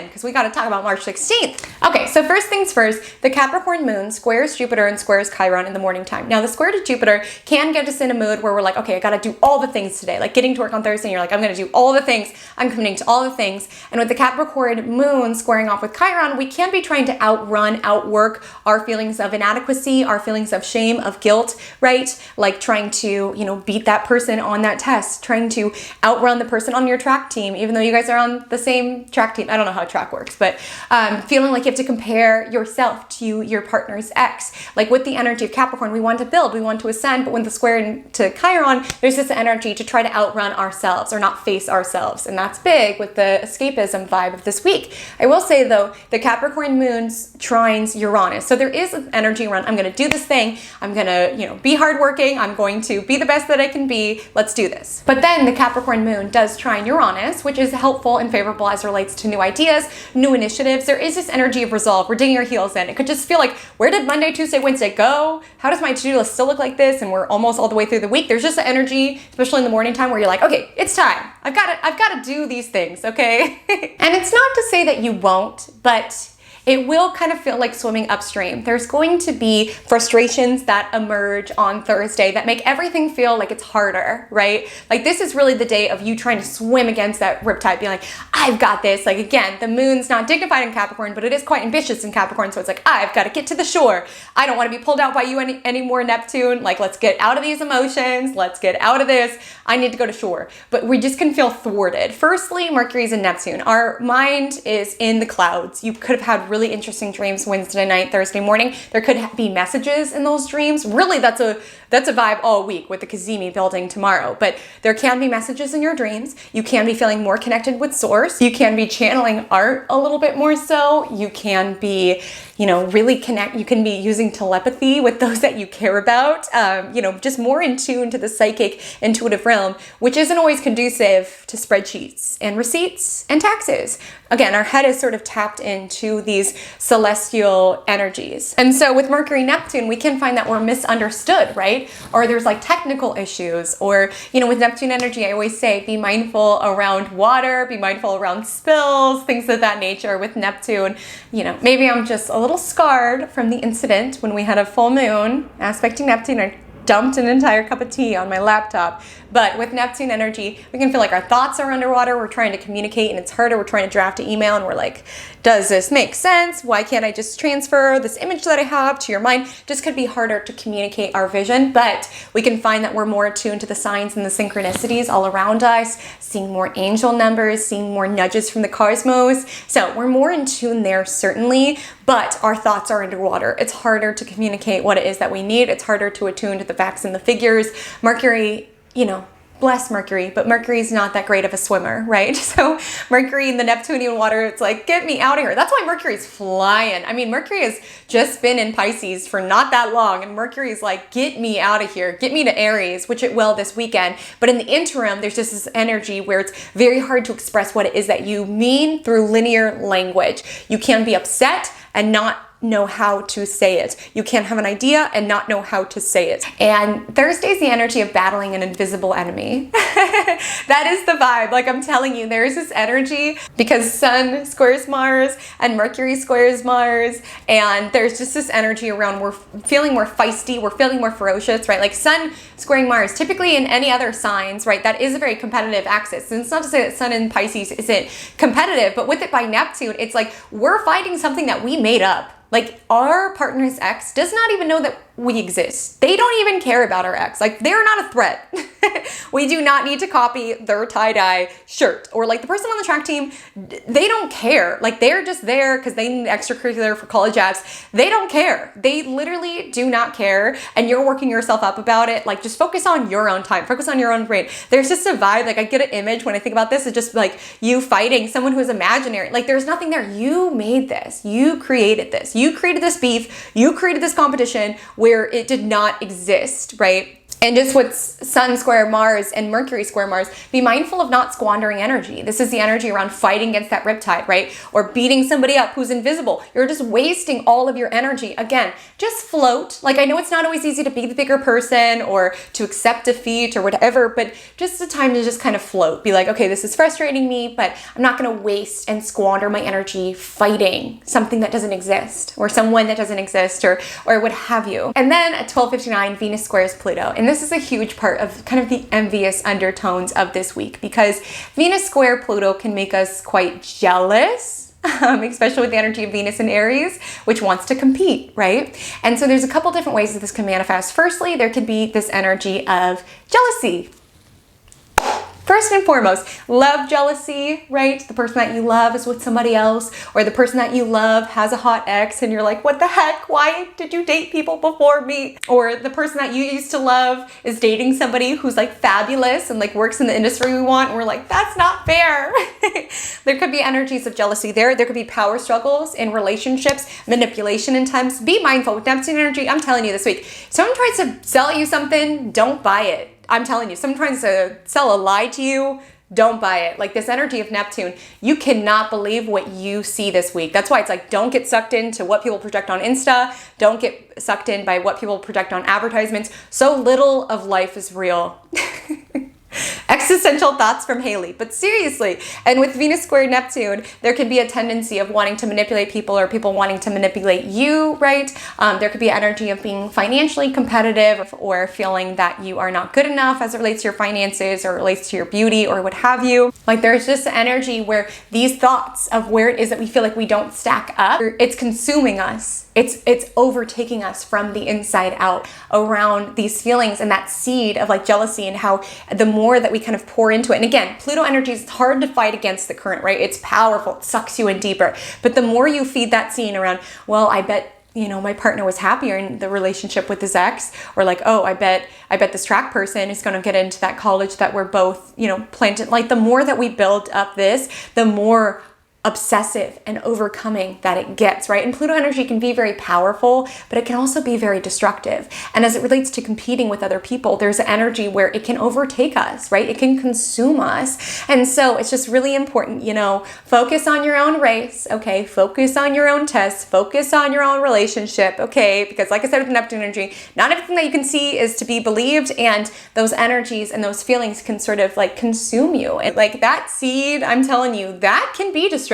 because we got to talk about March 16th. Okay, so first things first, the Capricorn moon squares Jupiter and squares Chiron in the morning time. Now, the square to Jupiter can get us in a mood where we're like, okay, I got to do all the things today. Like getting to work on Thursday, and you're like, I'm going to do all the things. I'm committing to all the things. And with the Capricorn moon squaring off with Chiron, we can be trying to outwork our feelings of inadequacy, our feelings of shame, of guilt, right? Like trying to, beat that person on that test, trying to outrun the person on your track team, even though you guys are on the same track team. I don't know how track works, but feeling like you have to compare yourself to your partner's ex. Like with the energy of Capricorn, we want to build, we want to ascend, but when the square to Chiron, there's this energy to try to outrun ourselves or not face ourselves. And that's big with the escapism vibe of this week. I will say though, the Capricorn moon's trines Uranus. So there is an energy around, I'm going to do this thing. I'm going to, be hardworking. I'm going to be the best that I can be. Let's do this. But then the Capricorn moon does trine Uranus, which is helpful and favorable as it relates to new ideas, new initiatives. There is this energy of resolve. We're digging our heels in. It could just feel like, where did Monday, Tuesday, Wednesday go? How does my to-do list still look like this? And we're almost all the way through the week. There's just an energy, especially in the morning time, where you're like, okay, it's time. I've got to do these things, okay? And it's not to say that you won't, but it will kind of feel like swimming upstream. There's going to be frustrations that emerge on Thursday that make everything feel like it's harder, right? Like this is really the day of you trying to swim against that riptide, being like, I've got this. Like again, the moon's not dignified in Capricorn, but it is quite ambitious in Capricorn. So it's like, I've got to get to the shore. I don't want to be pulled out by you anymore, Neptune. Like, let's get out of these emotions. Let's get out of this. I need to go to shore. But we just can feel thwarted. Firstly, Mercury's in Neptune. Our mind is in the clouds. You could have had have really interesting dreams Wednesday night, Thursday morning. There could be messages in those dreams. Really, that's a vibe all week with the Kazemi building tomorrow. But there can be messages in your dreams. You can be feeling more connected with source. You can be channeling art a little bit more so. You can be, really connect. You can be using telepathy with those that you care about. Just more in tune to the psychic, intuitive realm, which isn't always conducive to spreadsheets and receipts and taxes. Again, our head is sort of tapped into these celestial energies. And so with Mercury, Neptune, we can find that we're misunderstood, right? Or there's like technical issues, or, with Neptune energy, I always say, be mindful around water, be mindful around spills, things of that nature. With Neptune, maybe I'm just a little scarred from the incident when we had a full moon aspecting Neptune. I dumped an entire cup of tea on my laptop. But with Neptune energy, we can feel like our thoughts are underwater. We're trying to communicate and it's harder. We're trying to draft an email and we're like, does this make sense? Why can't I just transfer this image that I have to your mind? Just could be harder to communicate our vision, but we can find that we're more attuned to the signs and the synchronicities all around us, seeing more angel numbers, seeing more nudges from the cosmos. So we're more in tune there, certainly, but our thoughts are underwater. It's harder to communicate what it is that we need. It's harder to attune to the facts and the figures. Mercury, bless Mercury, but Mercury's not that great of a swimmer, right? So Mercury in the Neptunian water, it's like, get me out of here. That's why Mercury's flying. I mean, Mercury has just been in Pisces for not that long, and Mercury's like, get me out of here. Get me to Aries, which it will this weekend. But in the interim, there's just this energy where it's very hard to express what it is that you mean through linear language. You can be upset and not know how to say it. You can't have an idea and not know how to say it. And Thursday's the energy of battling an invisible enemy. That is the vibe. Like I'm telling you, there's this energy because Sun squares Mars and Mercury squares Mars. And there's just this energy around we're feeling more feisty, we're feeling more ferocious, right? Like Sun squaring Mars, typically in any other signs, right? That is a very competitive axis. And it's not to say that Sun in Pisces isn't competitive, but with it by Neptune, it's like we're fighting something that we made up. Like our partner's ex does not even know that we exist. They don't even care about our ex. Like they're not a threat. We do not need to copy their tie-dye shirt. Or like the person on the track team, they don't care. Like they're just there because they need extracurricular for college apps. They don't care. They literally do not care. And you're working yourself up about it. Like just focus on your own time. Focus on your own brain. There's just a vibe. Like I get an image when I think about this. It's just like you fighting someone who's imaginary. Like there's nothing there. You made this. You created this. You created this beef. You created this competition where it did not exist, right? And just with Sun square Mars and Mercury square Mars, be mindful of not squandering energy. This is the energy around fighting against that riptide, right? Or beating somebody up who's invisible. You're just wasting all of your energy. Again, just float. Like I know it's not always easy to be the bigger person or to accept defeat or whatever, but just a time to just kind of float. Be like, okay, this is frustrating me, but I'm not going to waste and squander my energy fighting something that doesn't exist or someone that doesn't exist or what have you. And then at 12:59, Venus squares Pluto. And this is a huge part of kind of the envious undertones of this week because Venus square Pluto can make us quite jealous, especially with the energy of Venus in Aries, which wants to compete, right? And so there's a couple different ways that this can manifest. Firstly, there could be this energy of jealousy. First and foremost, love jealousy, right? The person that you love is with somebody else, or the person that you love has a hot ex and you're like, what the heck? Why did you date people before me? Or the person that you used to love is dating somebody who's like fabulous and like works in the industry we want. And we're like, that's not fair. There could be energies of jealousy there. There could be power struggles in relationships, manipulation attempts. Be mindful with Neptune energy. I'm telling you this week, if someone tries to sell you something, don't buy it. I'm telling you, someone tries to sell a lie to you, don't buy it. Like this energy of Neptune, you cannot believe what you see this week. That's why it's like, don't get sucked into what people project on Insta. Don't get sucked in by what people project on advertisements. So little of life is real. Existential thoughts from Haley. But seriously, and with Venus square Neptune, there could be a tendency of wanting to manipulate people or people wanting to manipulate you, right? There could be energy of being financially competitive or feeling that you are not good enough as it relates to your finances or relates to your beauty or what have you. Like there's just energy where these thoughts of where it is that we feel like we don't stack up, it's consuming us. It's overtaking us from the inside out around these feelings and that seed of like jealousy and how the more more that we kind of pour into it. And again, Pluto energy is hard to fight against the current, right? It's powerful. It sucks you in deeper. But the more you feed that scene around, well, I bet, my partner was happier in the relationship with his ex, or like, oh, I bet this track person is going to get into that college that we're both, planted. Like the more that we build up this, the more obsessive and overcoming that it gets, right? And Pluto energy can be very powerful, but it can also be very destructive. And as it relates to competing with other people, there's an energy where it can overtake us, right? It can consume us. And so it's just really important, focus on your own race, okay? Focus on your own test, focus on your own relationship, okay? Because like I said with Neptune energy, not everything that you can see is to be believed, and those energies and those feelings can sort of like consume you. And like that seed, I'm telling you, that can be destructive.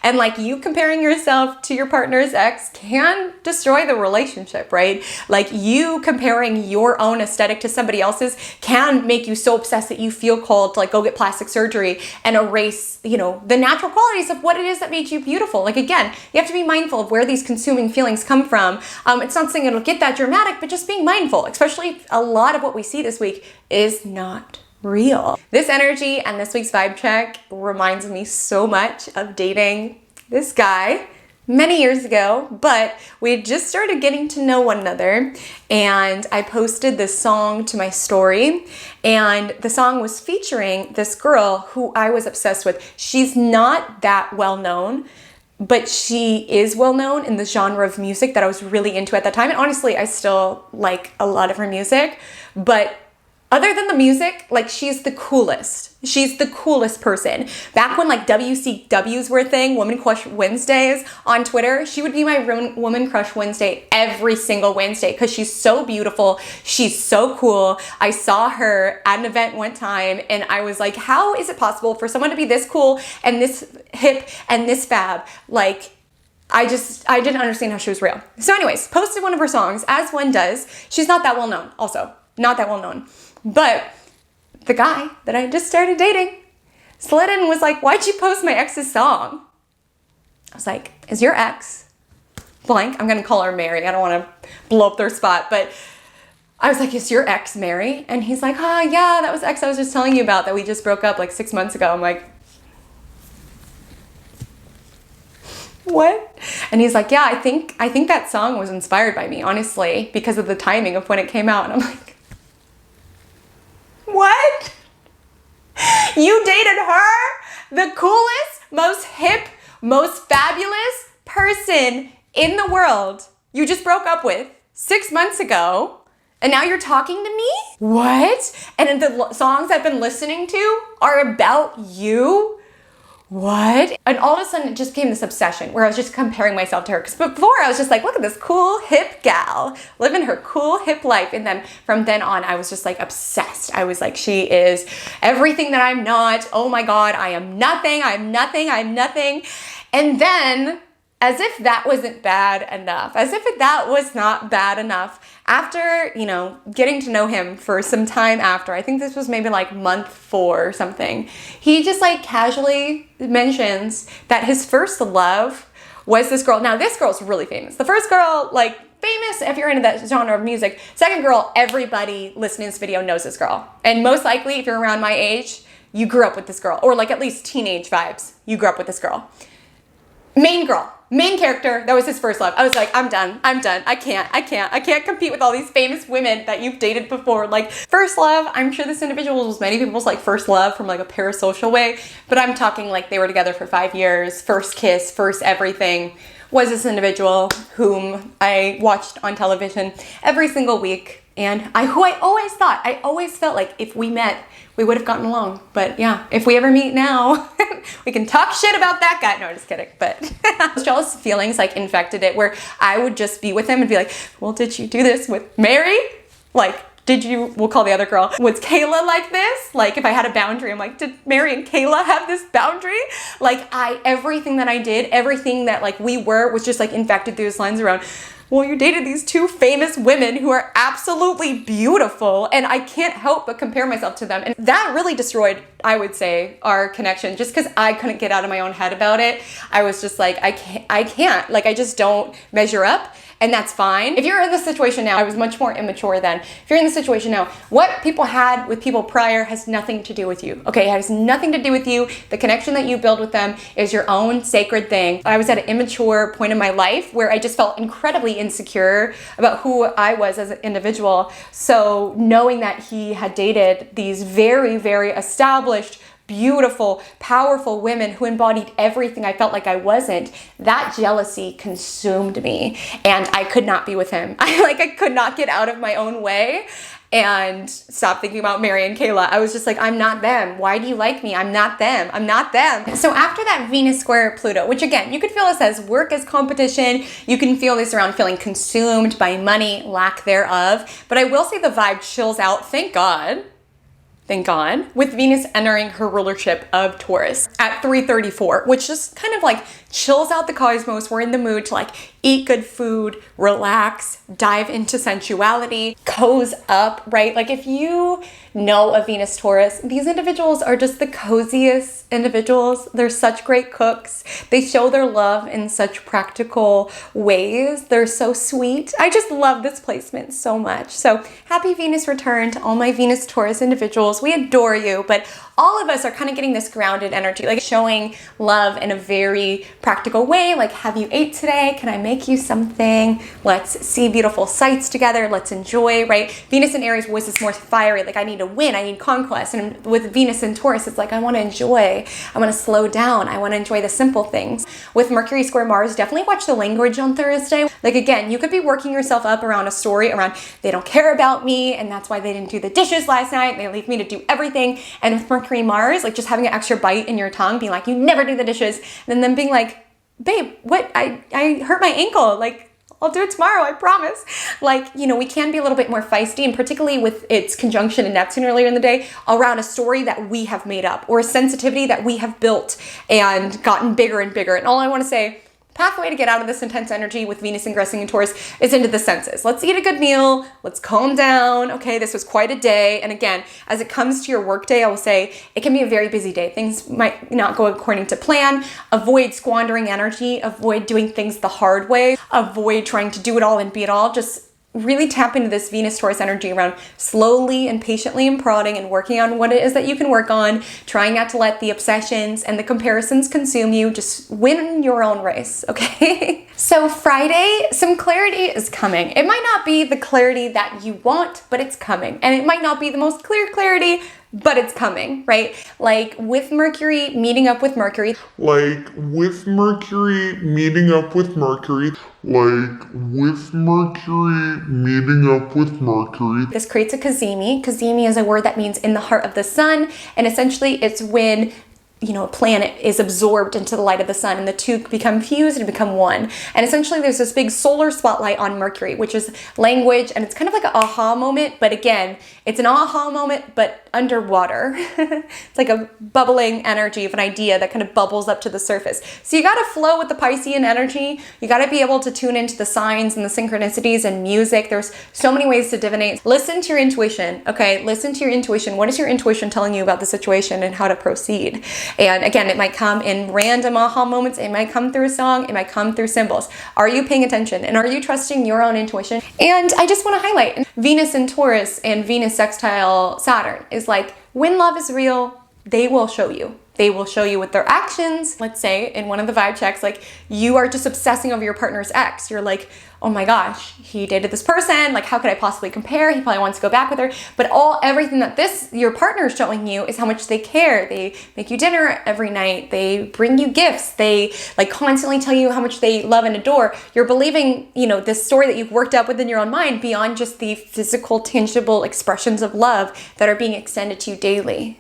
And like you comparing yourself to your partner's ex can destroy the relationship, right? Like you comparing your own aesthetic to somebody else's can make you so obsessed that you feel called to like go get plastic surgery and erase, the natural qualities of what it is that makes you beautiful. Like again, you have to be mindful of where these consuming feelings come from. It's not saying it'll get that dramatic, but just being mindful, especially a lot of what we see this week is not real. This energy and this week's vibe check reminds me so much of dating this guy many years ago, but we had just started getting to know one another, and I posted this song to my story, and the song was featuring this girl who I was obsessed with. She's not that well known, but she is well known in the genre of music that I was really into at that time. And honestly, I still like a lot of her music, but other than the music, like she's the coolest. She's the coolest person. Back when like WCWs were a thing, Woman Crush Wednesdays on Twitter, she would be my Woman Crush Wednesday every single Wednesday because she's so beautiful. She's so cool. I saw her at an event one time and I was like, how is it possible for someone to be this cool and this hip and this fab? Like, I didn't understand how she was real. So anyways, posted one of her songs, as one does. She's not that well known also. Not that well known. But the guy that I just started dating slid in and was like, why'd you post my ex's song? I was like, is your ex blank? I'm going to call her Mary. I don't want to blow up their spot. But I was like, is your ex Mary? And he's like, yeah, that was the ex I was just telling you about that we just broke up like 6 months ago. I'm like, what? And he's like, yeah, I think that song was inspired by me, honestly, because of the timing of when it came out. And I'm like, what? You dated her? The coolest, most hip, most fabulous person in the world you just broke up with 6 months ago, and now you're talking to me? What? And the songs I've been listening to are about you? What? And all of a sudden it just became this obsession where I was just comparing myself to her. Because before I was just like, look at this cool hip gal living her cool hip life. And then from then on, I was just like obsessed. I was like, she is everything that I'm not. Oh my God, I am nothing. I'm nothing. I'm nothing. And then as if that wasn't bad enough, as if that was not bad enough, after, getting to know him for some time after, I think this was maybe like month 4 or something, he just like casually mentions that his first love was this girl. Now this girl's really famous. The first girl, like famous if you're into that genre of music. Second girl, everybody listening to this video knows this girl. And most likely if you're around my age, you grew up with this girl, or like at least teenage vibes, you grew up with this girl. Main girl. Main character, that was his first love. I was like, I'm done. I can't compete with all these famous women that you've dated before. Like, first love, I'm sure this individual was many people's like first love from like a parasocial way, but I'm talking like they were together for 5 years, first kiss, first everything, was this individual whom I watched on television every single week. And I always felt like if we met, we would have gotten along. But yeah, if we ever meet now, we can talk shit about that guy. No, just kidding. But those jealous feelings like infected it, where I would just be with him and be like, well, did you do this with Mary? Like, we'll call the other girl, was Kayla like this? Like, if I had a boundary, I'm like, did Mary and Kayla have this boundary? Like, everything that I did, everything that like we were was just like infected through this lens around, well, you dated these 2 famous women who are absolutely beautiful, and I can't help but compare myself to them. And that really destroyed, I would say, our connection, just because I couldn't get out of my own head about it. I was just like, I can't. Like, I just don't measure up. and that's fine. If you're in this situation now, I was much more immature then. If you're in this situation now, what people had with people prior has nothing to do with you, okay? It has nothing to do with you. The connection that you build with them is your own sacred thing. I was at an immature point in my life where I just felt incredibly insecure about who I was as an individual. So knowing that he had dated these very, very established, beautiful, powerful women who embodied everything I felt like I wasn't, that jealousy consumed me, and I could not be with him. I could not get out of my own way and stop thinking about Mary and Kayla. I was just like, I'm not them. Why do you like me? I'm not them. I'm not them. So after that Venus square Pluto, which again, you could feel this as work as competition. You can feel this around feeling consumed by money, lack thereof. But I will say the vibe chills out, thank God. Thank God, with Venus entering her rulership of Taurus at 3:34, which just kind of like chills out the cosmos. We're in the mood to like eat good food, relax, dive into sensuality, cozy up, right? Like if you know a Venus Taurus, these individuals are just the coziest individuals. They're such great cooks. They show their love in such practical ways. They're so sweet. I just love this placement so much. So happy Venus return to all my Venus Taurus individuals. We adore you, but all of us are kind of getting this grounded energy, like showing love in a very practical way. Like, have you ate today? Can I make you something? Let's see beautiful sights together. Let's enjoy, right? Venus in Aries was this more fiery, like I need to win, I need conquest. And with Venus in Taurus, it's like I want to enjoy, I want to slow down, I want to enjoy the simple things. With Mercury square Mars, definitely watch the language on Thursday. Like again, you could be working yourself up around a story around they don't care about me, and that's why they didn't do the dishes last night. They leave me to do everything. And with Mercury Mars, like just having an extra bite in your tongue, being like, you never do the dishes, and then being like, babe, what? I hurt my ankle. Like, I'll do it tomorrow, I promise. Like, you know, we can be a little bit more feisty, and particularly with its conjunction in Neptune earlier in the day, around a story that we have made up or a sensitivity that we have built and gotten bigger and bigger. And all I want to say, pathway to get out of this intense energy with Venus ingressing in Taurus is into the senses. Let's eat a good meal. Let's calm down. Okay, this was quite a day. And again, as it comes to your work day, I will say it can be a very busy day. Things might not go according to plan. Avoid squandering energy. Avoid doing things the hard way. Avoid trying to do it all and be it all. Just really tap into this Venus Taurus energy around slowly and patiently and prodding and working on what it is that you can work on, trying not to let the obsessions and the comparisons consume you. Just win your own race, okay? So Friday, some clarity is coming. It might not be the clarity that you want, but it's coming. And it might not be the most clear clarity, but it's coming, right? Like with Mercury meeting up with Mercury. Like with Mercury meeting up with Mercury. This creates a cazimi. Cazimi is a word that means in the heart of the sun. And essentially it's when, you know, a planet is absorbed into the light of the sun and the two become fused and become one. And essentially there's this big solar spotlight on Mercury, which is language, and it's kind of like an aha moment, but again, it's an aha moment, but underwater. It's like a bubbling energy of an idea that kind of bubbles up to the surface. So you gotta flow with the Piscean energy. You gotta be able to tune into the signs and the synchronicities and music. There's so many ways to divinate. Listen to your intuition, okay? Listen to your intuition. What is your intuition telling you about the situation and how to proceed? And again, it might come in random aha moments. It might come through a song. It might come through symbols. Are you paying attention? And are you trusting your own intuition? And I just want to highlight Venus in Taurus and Venus sextile Saturn is like, when love is real, they will show you. They will show you with their actions. Let's say in one of the vibe checks, like you are just obsessing over your partner's ex. You're like, oh my gosh, he dated this person. Like, how could I possibly compare? He probably wants to go back with her. But everything that your partner is showing you is how much they care. They make you dinner every night. They bring you gifts. They like constantly tell you how much they love and adore. You're believing, you know, this story that you've worked out within your own mind beyond just the physical, tangible expressions of love that are being extended to you daily.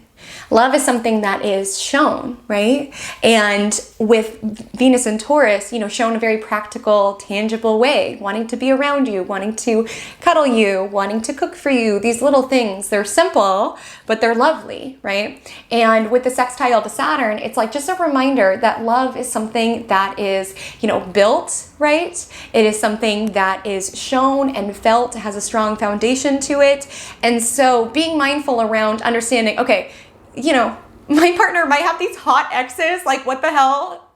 Love is something that is shown, right? And with Venus and Taurus, you know, shown in a very practical, tangible way, wanting to be around you, wanting to cuddle you, wanting to cook for you, these little things, they're simple, but they're lovely, right? And with the sextile to Saturn, it's like just a reminder that love is something that is, you know, built, right? It is something that is shown and felt, has a strong foundation to it. And so being mindful around understanding, okay, you know, my partner might have these hot exes, like what the hell?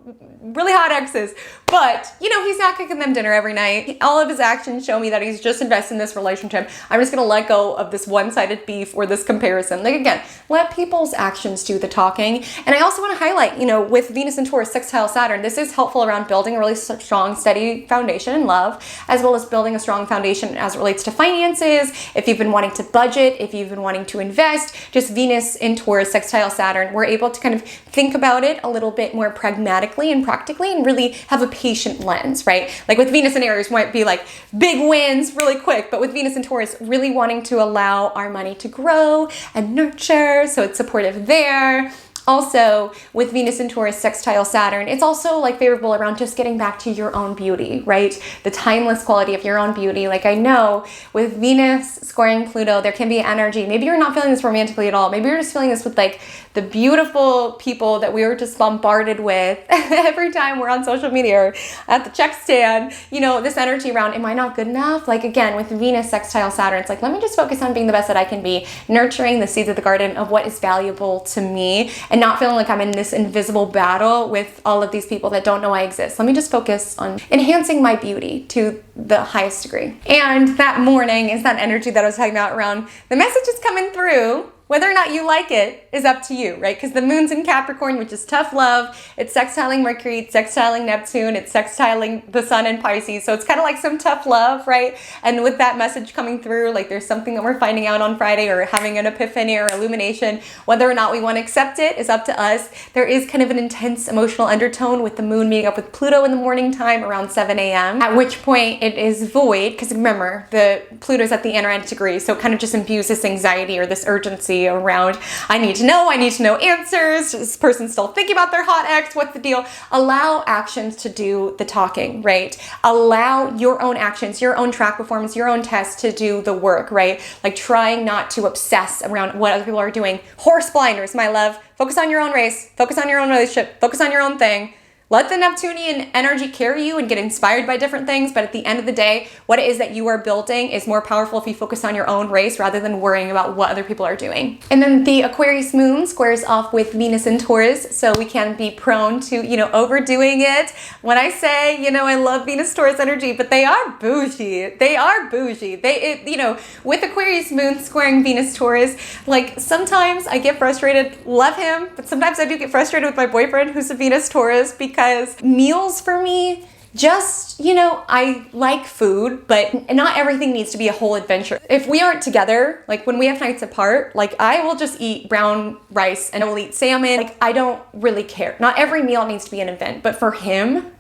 really hot exes. But, you know, he's not cooking them dinner every night. All of his actions show me that he's just invested in this relationship. I'm just going to let go of this one-sided beef or this comparison. Like, again, let people's actions do the talking. And I also want to highlight, you know, with Venus and Taurus sextile Saturn, this is helpful around building a really strong, steady foundation in love, as well as building a strong foundation as it relates to finances. If you've been wanting to budget, if you've been wanting to invest, just Venus in Taurus sextile Saturn, we're able to kind of think about it a little bit more pragmatically and practically and really have a patient lens, right? Like with Venus and Aries might be like big wins really quick, but with Venus and Taurus really wanting to allow our money to grow and nurture, so it's supportive there. Also, with Venus and Taurus sextile Saturn, it's also like favorable around just getting back to your own beauty, right? The timeless quality of your own beauty. Like I know with Venus squaring Pluto, there can be energy. Maybe you're not feeling this romantically at all. Maybe you're just feeling this with like the beautiful people that we were just bombarded with every time we're on social media or at the check stand. You know, this energy around, am I not good enough? Like again, with Venus sextile Saturn, it's like, let me just focus on being the best that I can be, nurturing the seeds of the garden of what is valuable to me, and not feeling like I'm in this invisible battle with all of these people that don't know I exist. Let me just focus on enhancing my beauty to the highest degree. And that morning is that energy that I was talking about around the message is coming through. Whether or not you like it is up to you, right? Because the moon's in Capricorn, which is tough love. It's sextiling Mercury, it's sextiling Neptune, it's sextiling the sun in Pisces. So it's kind of like some tough love, right? And with that message coming through, like there's something that we're finding out on Friday or having an epiphany or illumination. Whether or not we want to accept it is up to us. There is kind of an intense emotional undertone with the moon meeting up with Pluto in the morning time around 7 a.m. At which point it is void, because remember, the Pluto's at the nth degree. So it kind of just imbues this anxiety or this urgency around, I need to know answers. Is this person still thinking about their hot ex? What's the deal? Allow actions to do the talking, right? Allow your own actions, your own track performance, your own test to do the work, right? Like trying not to obsess around what other people are doing. Horse blinders, my love. Focus on your own race. Focus on your own relationship. Focus on your own thing. Let the Neptunian energy carry you and get inspired by different things, but at the end of the day, what it is that you are building is more powerful if you focus on your own race rather than worrying about what other people are doing. And then the Aquarius moon squares off with Venus and Taurus, so we can be prone to, you know, overdoing it. When I say, you know, I love Venus Taurus energy, but they are bougie. They are bougie. You know, with Aquarius moon squaring Venus Taurus, like sometimes I get frustrated, love him, but sometimes I do get frustrated with my boyfriend who's a Venus Taurus because meals for me, just, you know, I like food, but not everything needs to be a whole adventure. If we aren't together, like when we have nights apart, like I will just eat brown rice and I will eat salmon. Like I don't really care. Not every meal needs to be an event, but for him,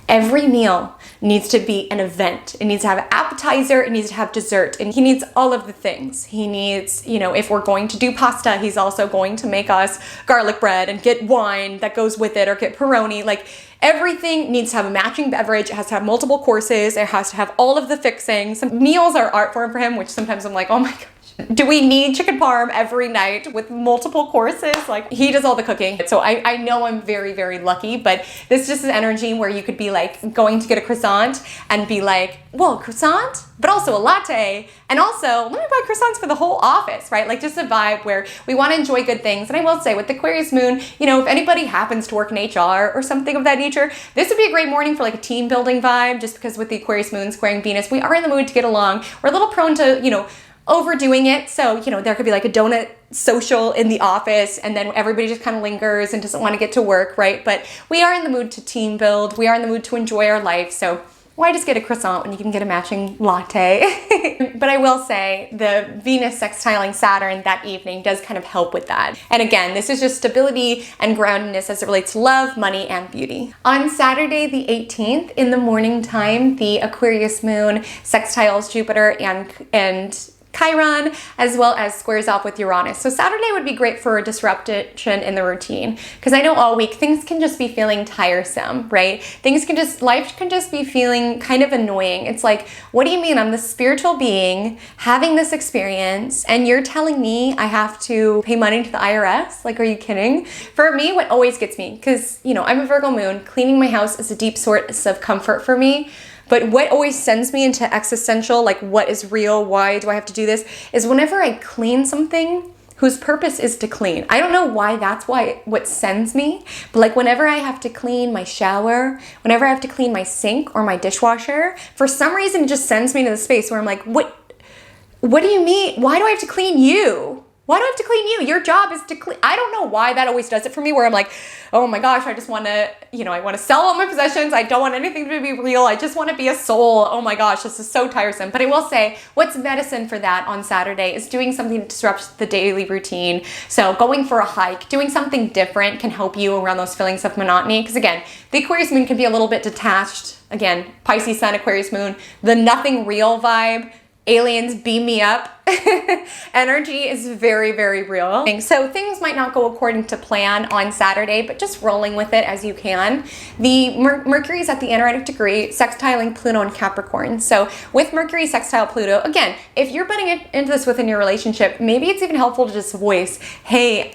every meal needs to be an event. It needs to have an appetizer, it needs to have dessert, and he needs all of the things. He needs, you know, if we're going to do pasta, he's also going to make us garlic bread and get wine that goes with it or get Peroni. Like everything needs to have a matching beverage. It has to have multiple courses. It has to have all of the fixings. Some meals are art form for him, which sometimes I'm like, oh my gosh. Do we need chicken parm every night with multiple courses? Like he does all the cooking. So I know I'm very, very lucky, but this just is energy where you could be like going to get a croissant and be like, well, croissant, but also a latte. And also let me buy croissants for the whole office, right? Like just a vibe where we want to enjoy good things. And I will say with the Aquarius moon, you know, if anybody happens to work in HR or something of that nature, this would be a great morning for like a team building vibe, just because with the Aquarius moon squaring Venus, we are in the mood to get along. We're a little prone to, you know, overdoing it. So, you know, there could be like a donut social in the office and then everybody just kind of lingers and doesn't want to get to work, right? But we are in the mood to team build. We are in the mood to enjoy our life. So why just get a croissant when you can get a matching latte? But I will say the Venus sextiling Saturn that evening does kind of help with that. And again, this is just stability and groundedness as it relates to love, money, and beauty. On Saturday the 18th in the morning time, the Aquarius moon sextiles Jupiter and Chiron, as well as squares off with Uranus. So Saturday would be great for a disruption in the routine, because I know all week things can just be feeling tiresome, right? Life can just be feeling kind of annoying. It's like, what do you mean I'm the spiritual being having this experience and you're telling me I have to pay money to the IRS? Like, are you kidding? For me, what always gets me, because, you know, I'm a Virgo moon, cleaning my house is a deep source of comfort for me. But what always sends me into existential, like what is real, why do I have to do this, is whenever I clean something whose purpose is to clean. I don't know why that's what sends me, but like whenever I have to clean my shower, whenever I have to clean my sink or my dishwasher, for some reason it just sends me to the space where I'm like, what do you mean? Why do I have to clean you? Why do I have to clean you? Your job is to clean. I don't know why that always does it for me, where I'm like, oh my gosh, I just want to, I want to sell all my possessions. I don't want anything to be real. I just want to be a soul. Oh my gosh, this is so tiresome. But I will say, what's medicine for that on Saturday is doing something that disrupts the daily routine. So going for a hike, doing something different can help you around those feelings of monotony. Because again, the Aquarius moon can be a little bit detached. Again, Pisces sun, Aquarius moon, the nothing real vibe. Aliens beam me up. Energy is very, very real. So things might not go according to plan on Saturday, but just rolling with it as you can. The Mercury is at the anaretic degree, sextiling Pluto and Capricorn. So with Mercury sextile Pluto, again, if you're putting into this within your relationship, maybe it's even helpful to just voice, hey,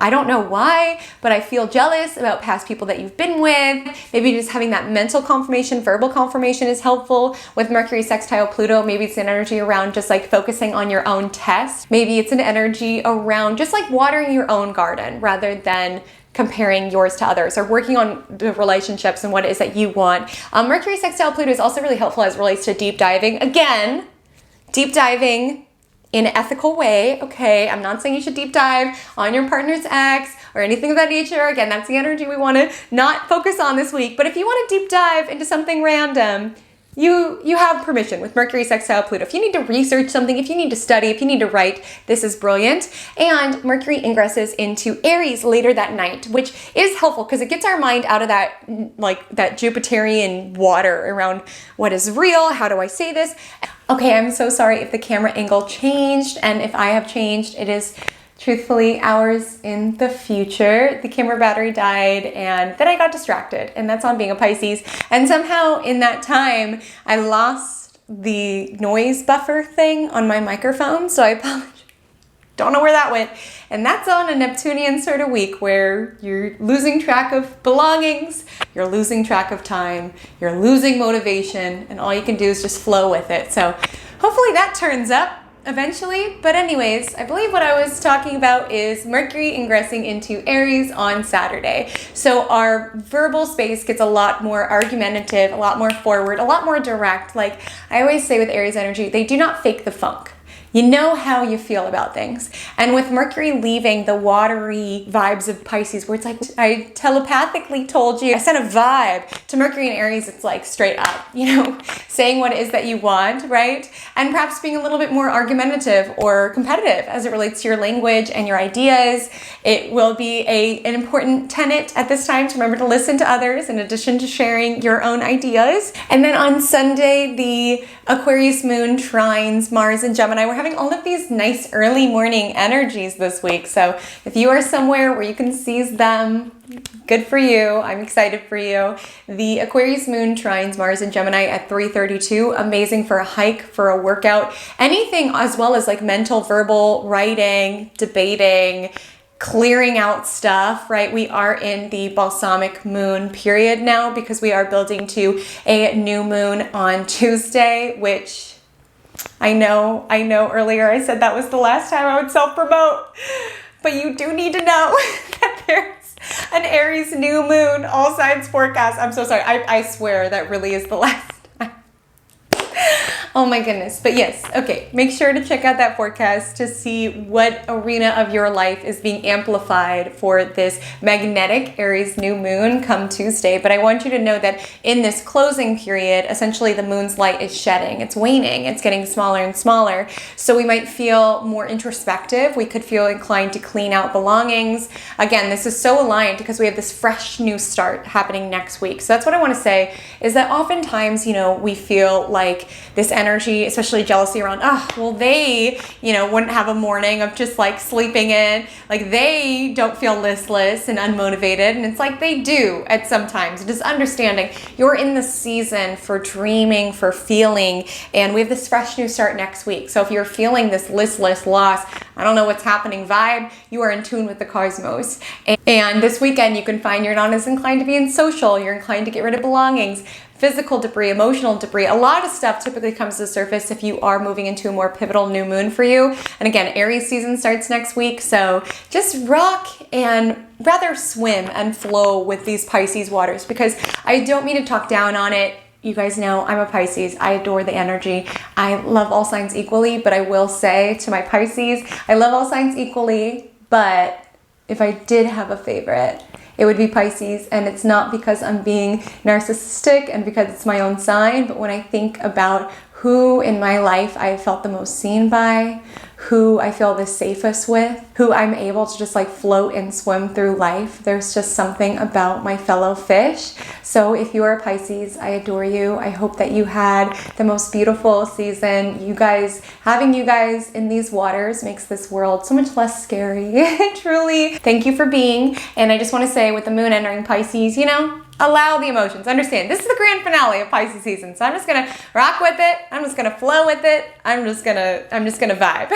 I don't know why, but I feel jealous about past people that you've been with. Maybe just having that mental confirmation, verbal confirmation is helpful. With Mercury sextile Pluto, maybe it's an energy around just like focusing on your own test. Maybe it's an energy around just like watering your own garden rather than comparing yours to others, or working on the relationships and what it is that you want. Mercury sextile Pluto is also really helpful as it relates to deep diving. Again, deep diving in an ethical way, okay? I'm not saying you should deep dive on your partner's ex or anything of that nature. Again, that's the energy we want to not focus on this week. But if you want to deep dive into something random, you have permission with Mercury sextile Pluto. If you need to research something, if you need to study, if you need to write, this is brilliant. And Mercury ingresses into Aries later that night, which is helpful because it gets our mind out of that Jupiterian water around what is real, how do I say this? Okay, I'm so sorry if the camera angle changed, and if I have changed, it is truthfully hours in the future. The camera battery died and then I got distracted, and that's on being a Pisces. And somehow in that time, I lost the noise buffer thing on my microphone. So I apologize. Don't know where that went. And that's on a Neptunian sort of week where you're losing track of belongings, you're losing track of time, you're losing motivation, and all you can do is just flow with it. So hopefully that turns up eventually. But anyways, I believe what I was talking about is Mercury ingressing into Aries on Saturday. So our verbal space gets a lot more argumentative, a lot more forward, a lot more direct. Like I always say with Aries energy, they do not fake the funk. You know how you feel about things. And with Mercury leaving the watery vibes of Pisces, where it's like, I telepathically told you, I sent a vibe. To Mercury and Aries, it's like straight up, saying what it is that you want, right? And perhaps being a little bit more argumentative or competitive as it relates to your language and your ideas. It will be an important tenet at this time to remember to listen to others in addition to sharing your own ideas. And then on Sunday, the Aquarius moon trines Mars and Gemini. We're having all of these nice early morning energies this week. So if you are somewhere where you can seize them, good for you. I'm excited for you. The Aquarius moon trines Mars and Gemini at 3:32. Amazing for a hike, for a workout, anything, as well as like mental, verbal, writing, debating, clearing out stuff, right? We are in the balsamic moon period now because we are building to a new moon on Tuesday, which I know earlier I said that was the last time I would self-promote, but you do need to know that there's an Aries new moon, all signs forecast. I'm so sorry. I swear that really is the last time. Oh my goodness. But yes, okay. Make sure to check out that forecast to see what arena of your life is being amplified for this magnetic Aries new moon come Tuesday. But I want you to know that in this closing period, essentially the moon's light is shedding. It's waning. It's getting smaller and smaller. So we might feel more introspective. We could feel inclined to clean out belongings. Again, this is so aligned because we have this fresh new start happening next week. So that's what I want to say is that oftentimes, we feel like this energy, especially jealousy around, they, wouldn't have a morning of just like sleeping in. Like they don't feel listless and unmotivated. And it's like they do at some times. Just understanding you're in the season for dreaming, for feeling, and we have this fresh new start next week. So if you're feeling this listless, lost, I don't know what's happening vibe, you are in tune with the cosmos. And this weekend you can find you're not as inclined to be in social, you're inclined to get rid of belongings. physical debris, emotional debris. A lot of stuff typically comes to the surface if you are moving into a more pivotal new moon for you. And again, Aries season starts next week, so just rock and rather swim and flow with these Pisces waters, because I don't mean to talk down on it. You guys know I'm a Pisces. I adore the energy. I love all signs equally, but I will say to my Pisces, I love all signs equally, but if I did have a favorite, it would be Pisces. And it's not because I'm being narcissistic and because it's my own sign, but when I think about who in my life I felt the most seen by, who I feel the safest with, who I'm able to just like float and swim through life. There's just something about my fellow fish. So if you are a Pisces, I adore you. I hope that you had the most beautiful season. You guys, having you guys in these waters makes this world so much less scary. Truly, thank you for being. And I just want to say, with the moon entering Pisces, you know, allow the emotions. Understand, this is the grand finale of Pisces season. So I'm just gonna rock with it. I'm just gonna flow with it. I'm just gonna vibe.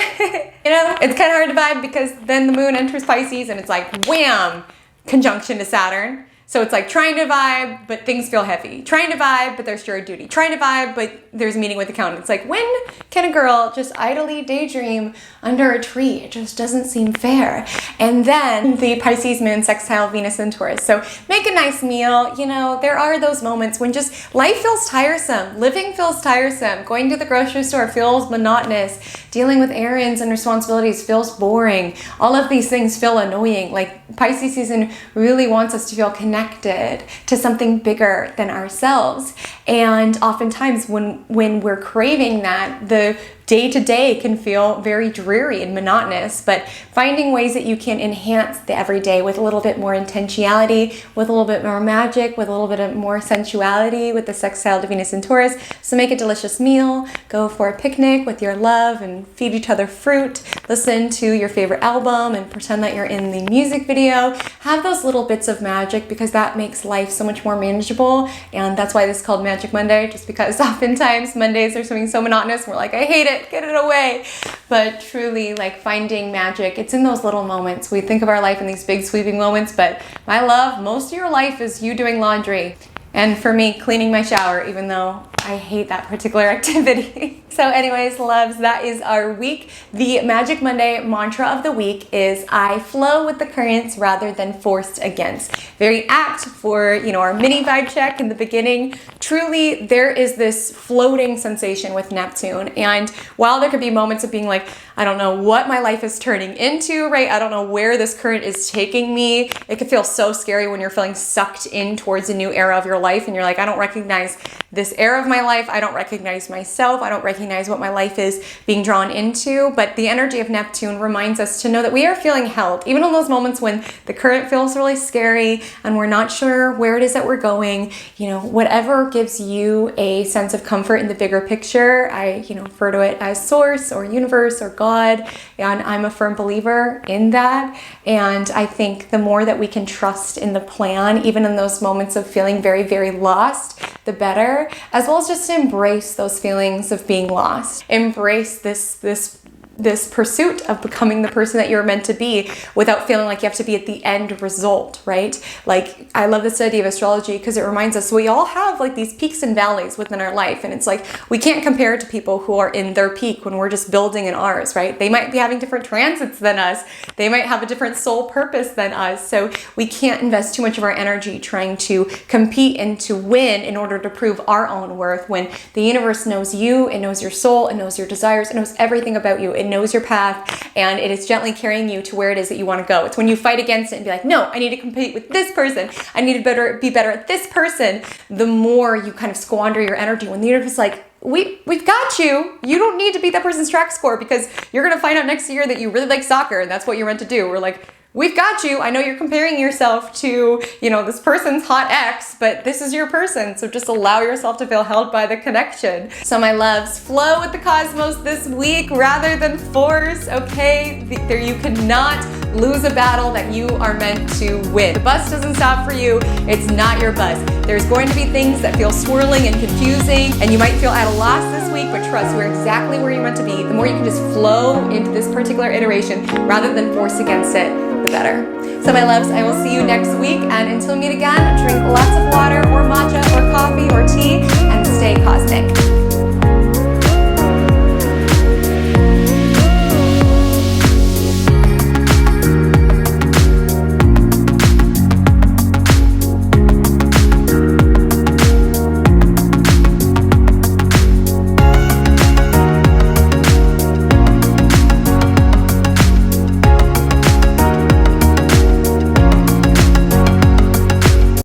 You know, it's kind of hard to vibe because then the moon enters Pisces and it's like wham, conjunction to Saturn. So it's like trying to vibe, but things feel heavy. Trying to vibe, but there's jury duty. Trying to vibe, but there's a meeting with accountant. It's like, when can a girl just idly daydream under a tree? It just doesn't seem fair. And then the Pisces moon sextile Venus and Taurus. So make a nice meal. You know, there are those moments when just life feels tiresome. Living feels tiresome. Going to the grocery store feels monotonous. Dealing with errands and responsibilities feels boring. All of these things feel annoying. Like, Pisces season really wants us to feel connected to something bigger than ourselves. And oftentimes when we're craving that, the day-to-day can feel very dreary and monotonous, but finding ways that you can enhance the everyday with a little bit more intentionality, with a little bit more magic, with a little bit more sensuality with the sextile to Venus and Taurus. So make a delicious meal, go for a picnic with your love and feed each other fruit, listen to your favorite album and pretend that you're in the music video. Have those little bits of magic, because that makes life so much more manageable. And that's why this is called Magic Monday, just because oftentimes Mondays are something so monotonous. We're like, I hate it. Get it away. But truly, like, finding magic, it's in those little moments. We think of our life in these big sweeping moments, but my love, most of your life is you doing laundry. And for me, cleaning my shower, even though I hate that particular activity. So anyways, loves, that is our week. The Magic Monday mantra of the week is, I flow with the currents rather than forced against. Very apt for, you know, our mini vibe check in the beginning. Truly, there is this floating sensation with Neptune. And while there could be moments of being like, I don't know what my life is turning into, right? I don't know where this current is taking me. It can feel so scary when you're feeling sucked in towards a new era of your life and you're like, I don't recognize this era of my life. I don't recognize myself. I don't recognize what my life is being drawn into. But the energy of Neptune reminds us to know that we are feeling held, even in those moments when the current feels really scary and we're not sure where it is that we're going. You know, whatever gives you a sense of comfort in the bigger picture. I, refer to it as source or universe or God, and I'm a firm believer in that. And I think the more that we can trust in the plan, even in those moments of feeling very, very lost, the better, as well as just to embrace those feelings of being lost. Embrace this pursuit of becoming the person that you're meant to be without feeling like you have to be at the end result, right? Like, I love the study of astrology because it reminds us we all have like these peaks and valleys within our life. And it's like, we can't compare it to people who are in their peak when we're just building in ours, right? They might be having different transits than us. They might have a different soul purpose than us. So we can't invest too much of our energy trying to compete and to win in order to prove our own worth, when the universe knows you, it knows your soul, it knows your desires, it knows everything about you. It knows your path, and it is gently carrying you to where it is that you want to go. It's when you fight against it and be like, no, I need to compete with this person. I need to be better at this person. The more you kind of squander your energy, when the universe is like, we've got you. You don't need to beat that person's track score, because you're going to find out next year that you really like soccer and that's what you're meant to do. We're like, we've got you. I know you're comparing yourself to, this person's hot ex, but this is your person. So just allow yourself to feel held by the connection. So my loves, flow with the cosmos this week rather than force, okay? There, you cannot lose a battle that you are meant to win. The bus doesn't stop for you. It's not your bus. There's going to be things that feel swirling and confusing, and you might feel at a loss this week, but trust, you're exactly where you're meant to be. The more you can just flow into this particular iteration rather than force against it, the better. So my loves, I will see you next week, and until we meet again, drink lots of water or matcha or coffee or tea and stay cosmic.